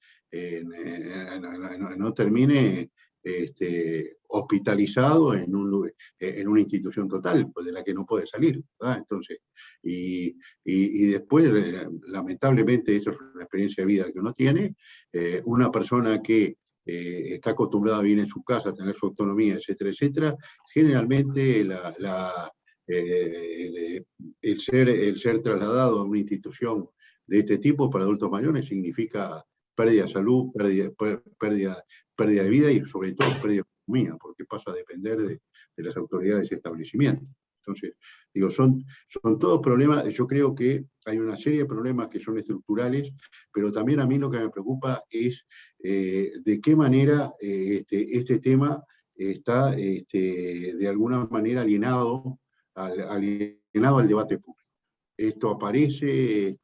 hospitalizado en una institución total, pues de la que no puede salir, ¿verdad? Entonces, y después, lamentablemente, eso es una experiencia de vida que uno tiene, una persona que está acostumbrada a vivir en su casa, a tener su autonomía, etcétera, etcétera, generalmente el ser trasladado a una institución de este tipo para adultos mayores significa pérdida de salud, pérdida de vida y sobre todo pérdida de economía, porque pasa a depender de las autoridades de establecimiento. Entonces, digo, son todos problemas. Yo creo que hay una serie de problemas que son estructurales, pero también a mí lo que me preocupa es de qué manera este tema está de alguna manera alienado al debate público. Esto aparece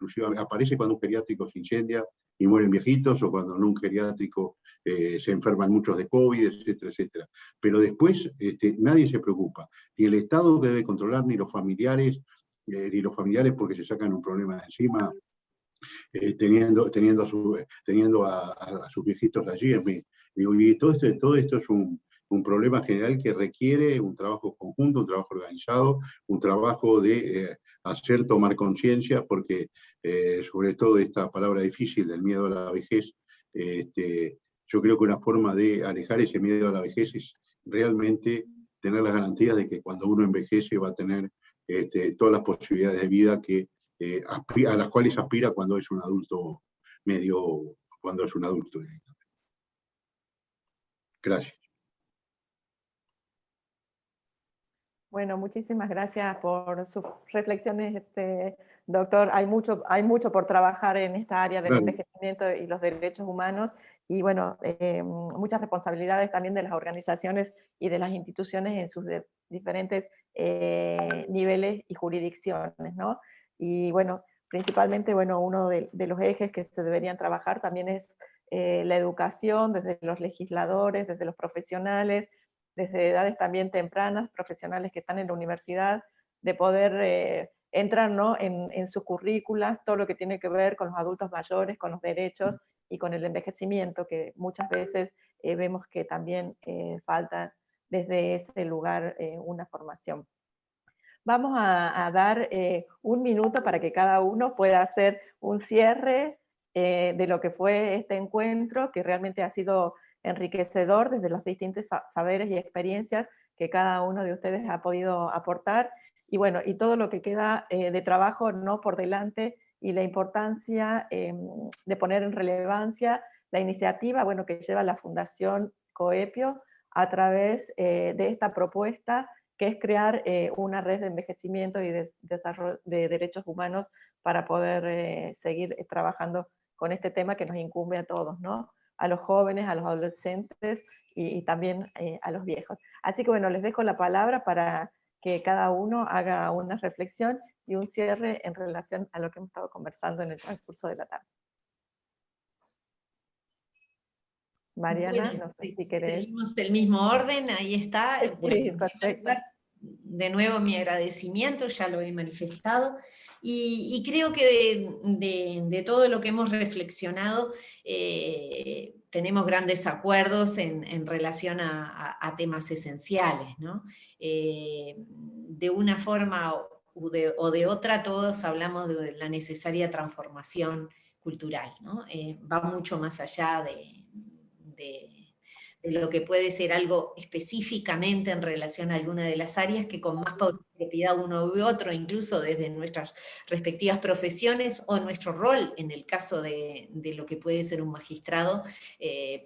cuando un geriátrico se incendia y mueren viejitos, o cuando en un geriátrico se enferman muchos de COVID, etcétera, etcétera. Pero después nadie se preocupa, ni el Estado que debe controlar, ni los familiares porque se sacan un problema de encima, teniendo a sus viejitos allí. Y todo esto es un problema general que requiere un trabajo conjunto, un trabajo organizado, un trabajo de hacer tomar conciencia, porque sobre todo esta palabra difícil del miedo a la vejez, yo creo que una forma de alejar ese miedo a la vejez es realmente tener las garantías de que cuando uno envejece va a tener todas las posibilidades de vida a las cuales aspira cuando es un adulto cuando es un adulto. Gracias. Bueno, muchísimas gracias por sus reflexiones, doctor. Hay mucho por trabajar en esta área del envejecimiento y los derechos humanos, y bueno, muchas responsabilidades también de las organizaciones y de las instituciones en sus diferentes niveles y jurisdicciones, ¿no? Y bueno, principalmente, bueno, uno de los ejes que se deberían trabajar también es la educación desde los legisladores, desde los profesionales, desde edades también tempranas, profesionales que están en la universidad, de poder entrar, ¿no?, en sus currículas, todo lo que tiene que ver con los adultos mayores, con los derechos y con el envejecimiento, que muchas veces vemos que también falta desde ese lugar una formación. Vamos a dar un minuto para que cada uno pueda hacer un cierre de lo que fue este encuentro, que realmente ha sido enriquecedor desde los distintos saberes y experiencias que cada uno de ustedes ha podido aportar. y bueno, y todo lo que queda de trabajo, ¿no?, por delante, y la importancia de poner en relevancia la iniciativa, bueno, que lleva la Fundación Coepio a través de esta propuesta, que es crear una red de envejecimiento y de desarrollo de derechos humanos para poder seguir trabajando con este tema que nos incumbe a todos, ¿no? A los jóvenes, a los adolescentes y también a los viejos. Así que bueno, les dejo la palabra para que cada uno haga una reflexión y un cierre en relación a lo que hemos estado conversando en el transcurso de la tarde. Mariana, Bueno, no sé si querés. seguimos el mismo orden, ahí está. Sí, Bueno, en primer perfecto. lugar, de nuevo mi agradecimiento, ya lo he manifestado, y creo que de todo lo que hemos reflexionado, tenemos grandes acuerdos en relación a temas esenciales, ¿no? De una forma o de otra, todos hablamos de la necesaria transformación cultural, ¿no? Va mucho más allá de lo que puede ser algo específicamente en relación a alguna de las áreas, que con más propiedad uno u otro, incluso desde nuestras respectivas profesiones o nuestro rol en el caso de lo que puede ser un magistrado,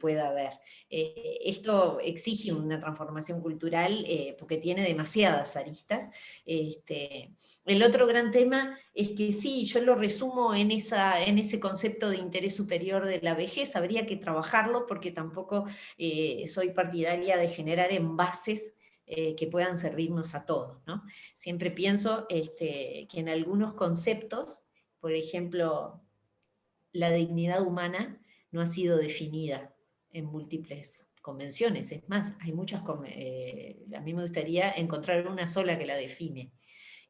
pueda haber. Esto exige una transformación cultural porque tiene demasiadas aristas. El otro gran tema es que sí, yo lo resumo en ese concepto de interés superior de la vejez. Habría que trabajarlo porque tampoco soy partidaria de generar envases que puedan servirnos a todos, ¿no? Siempre pienso que en algunos conceptos, por ejemplo, la dignidad humana no ha sido definida en múltiples convenciones. Es más, hay muchas, a mí me gustaría encontrar una sola que la define.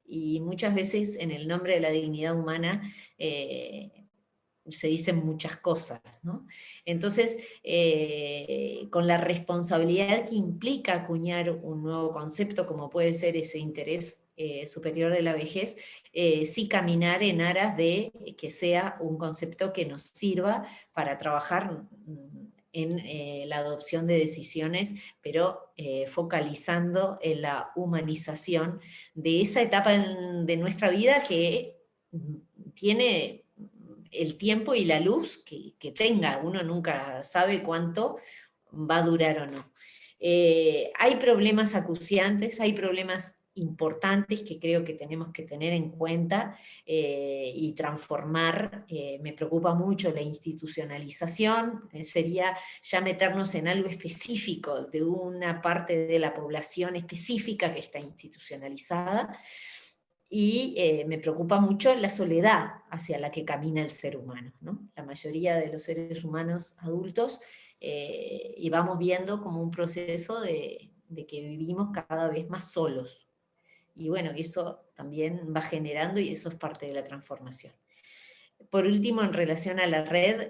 Y muchas veces en el nombre de la dignidad humana se dicen muchas cosas, ¿no? Entonces, con la responsabilidad que implica acuñar un nuevo concepto, como puede ser ese interés superior de la vejez, sí caminar en aras de que sea un concepto que nos sirva para trabajar en la adopción de decisiones, pero focalizando en la humanización de esa etapa de nuestra vida que tiene el tiempo y la luz que tenga. Uno nunca sabe cuánto va a durar o no. Hay problemas acuciantes, hay problemas importantes que creo que tenemos que tener en cuenta y transformar. Me preocupa mucho la institucionalización, sería ya meternos en algo específico de una parte de la población específica que está institucionalizada. Y me preocupa mucho la soledad hacia la que camina el ser humano, ¿no? La mayoría de los seres humanos adultos, y vamos viendo como un proceso de que vivimos cada vez más solos. Y bueno, eso también va generando, y eso es parte de la transformación. Por último, en relación a la red,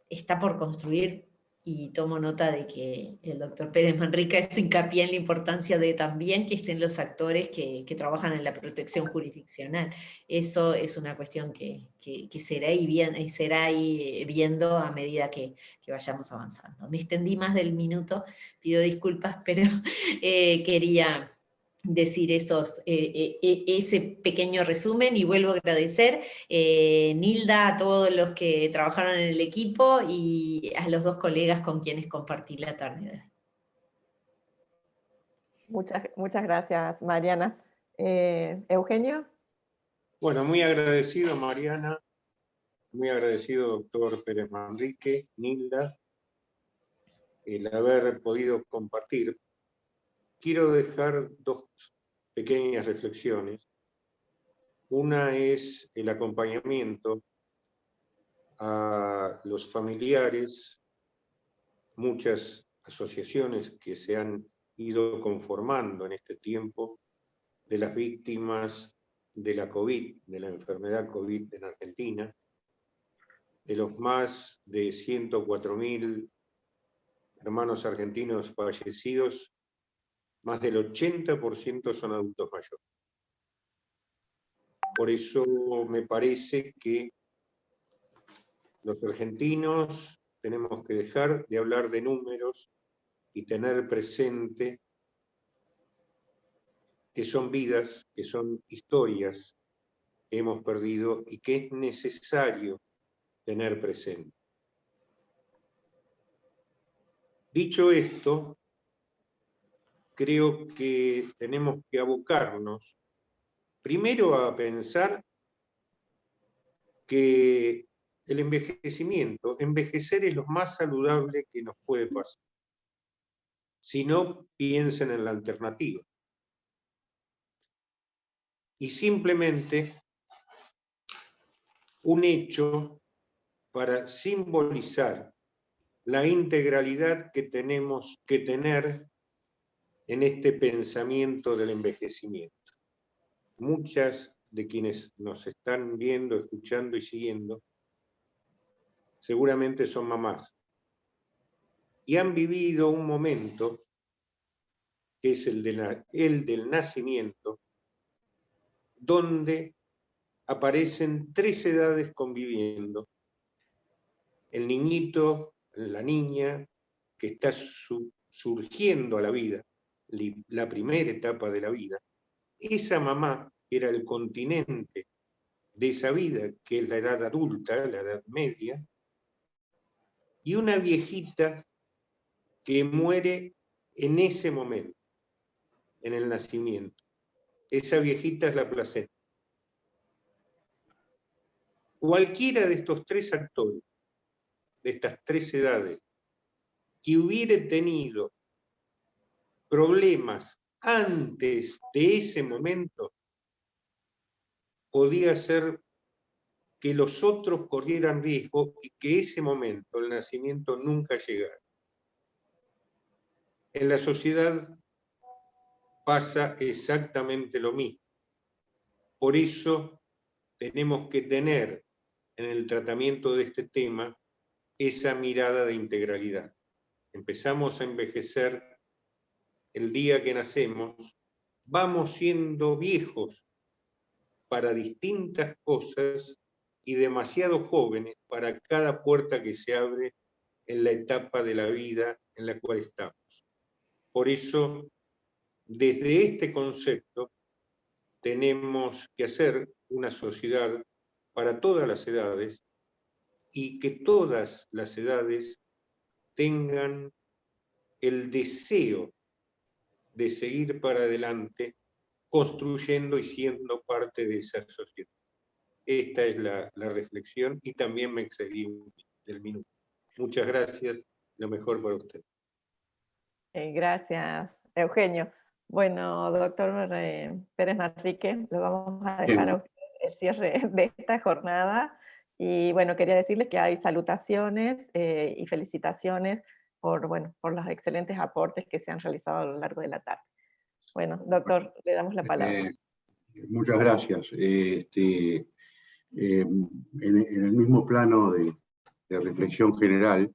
está por construir, y tomo nota de que el doctor Pérez Manrique hace hincapié en la importancia de también que estén los actores que trabajan en la protección jurisdiccional. Eso es una cuestión que será ahí viendo a medida que vayamos avanzando. Me extendí más del minuto, pido disculpas, pero quería decir ese pequeño resumen, y vuelvo a agradecer Nilda, a todos los que trabajaron en el equipo y a los dos colegas con quienes compartí la tarde de hoy. Muchas gracias, Mariana. ¿Eugenio? Bueno, muy agradecido, Mariana, muy agradecido, doctor Pérez Manrique, Nilda, el haber podido compartir. Quiero dejar dos pequeñas reflexiones. Una es el acompañamiento a los familiares, muchas asociaciones que se han ido conformando en este tiempo, de las víctimas de la COVID, de la enfermedad COVID en Argentina, de los más de 104.000 hermanos argentinos fallecidos, más del 80% son adultos mayores. Por eso me parece que los argentinos tenemos que dejar de hablar de números y tener presente que son vidas, que son historias que hemos perdido y que es necesario tener presente. Dicho esto, creo que tenemos que abocarnos primero a pensar que el envejecimiento, envejecer es lo más saludable que nos puede pasar. Si no, piensen en la alternativa. Y simplemente un hecho para simbolizar la integralidad que tenemos que tener en este pensamiento del envejecimiento. Muchas de quienes nos están viendo, escuchando y siguiendo, seguramente son mamás. Y han vivido un momento, que es el del nacimiento, donde aparecen 3 edades conviviendo. El niñito, la niña, que está surgiendo a la vida, la primera etapa de la vida. Esa mamá era el continente de esa vida, que es la edad adulta, la edad media, y una viejita que muere en ese momento, en el nacimiento. Esa viejita es la placenta. Cualquiera de estos 3 actores, de estas 3 edades, que hubiere tenido problemas antes de ese momento, podía ser que los otros corrieran riesgo y que ese momento, el nacimiento, nunca llegara. En la sociedad pasa exactamente lo mismo. Por eso tenemos que tener en el tratamiento de este tema esa mirada de integralidad. Empezamos a envejecer el día que nacemos, vamos siendo viejos para distintas cosas y demasiado jóvenes para cada puerta que se abre en la etapa de la vida en la cual estamos. Por eso, desde este concepto, tenemos que hacer una sociedad para todas las edades y que todas las edades tengan el deseo de seguir para adelante construyendo y siendo parte de esa sociedad. Esta es la reflexión y también me excedí del minuto. Muchas gracias, lo mejor para usted. Gracias, Eugenio. Bueno, doctor Pérez Manrique, lo vamos a dejar a usted el cierre de esta jornada. Y bueno, quería decirles que hay salutaciones y felicitaciones por los excelentes aportes que se han realizado a lo largo de la tarde. Bueno, doctor, le damos la palabra. Muchas gracias. En el mismo plano de reflexión general,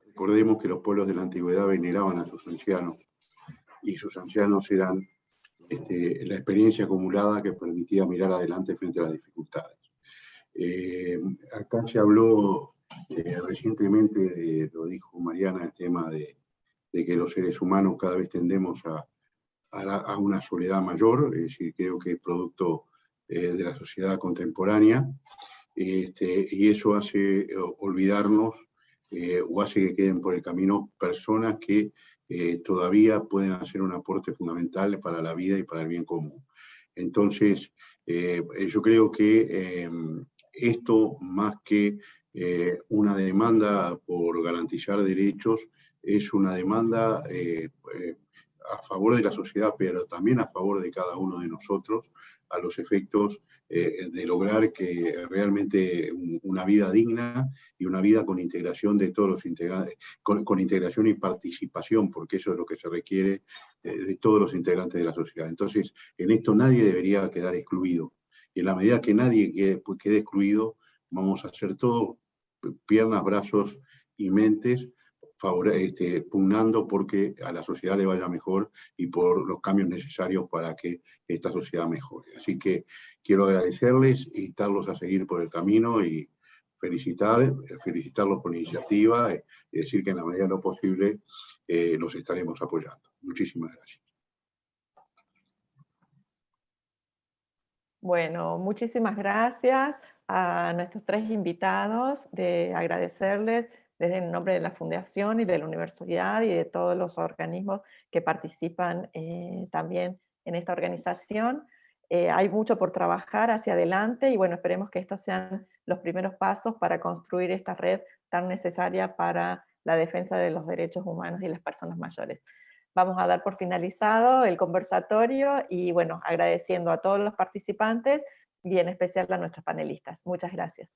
recordemos que los pueblos de la antigüedad veneraban a sus ancianos, y sus ancianos eran la experiencia acumulada que permitía mirar adelante frente a las dificultades. Acá se habló recientemente, lo dijo Mariana, el tema de que los seres humanos cada vez tendemos a una soledad mayor, es decir, creo que es producto de la sociedad contemporánea, y eso hace olvidarnos o hace que queden por el camino personas que todavía pueden hacer un aporte fundamental para la vida y para el bien común. Entonces, yo creo que esto, más que una demanda por garantizar derechos, es una demanda a favor de la sociedad, pero también a favor de cada uno de nosotros, a los efectos de lograr que realmente una vida digna y una vida con integración de todos los integrantes, con integración y participación, porque eso es lo que se requiere de todos los integrantes de la sociedad. Entonces, en esto nadie debería quedar excluido. Y en la medida que nadie quede excluido, vamos a hacer todo piernas, brazos y mentes, pugnando porque a la sociedad le vaya mejor y por los cambios necesarios para que esta sociedad mejore. Así que quiero agradecerles, invitarlos a seguir por el camino y felicitarlos por la iniciativa y decir que en la medida de lo posible los estaremos apoyando. Muchísimas gracias. Bueno, muchísimas gracias a nuestros 3 invitados, de agradecerles desde el nombre de la Fundación y de la Universidad y de todos los organismos que participan también en esta organización. Hay mucho por trabajar hacia adelante y bueno, esperemos que estos sean los primeros pasos para construir esta red tan necesaria para la defensa de los derechos humanos y las personas mayores. Vamos a dar por finalizado el conversatorio y bueno, agradeciendo a todos los participantes y en especial a nuestros panelistas. Muchas gracias.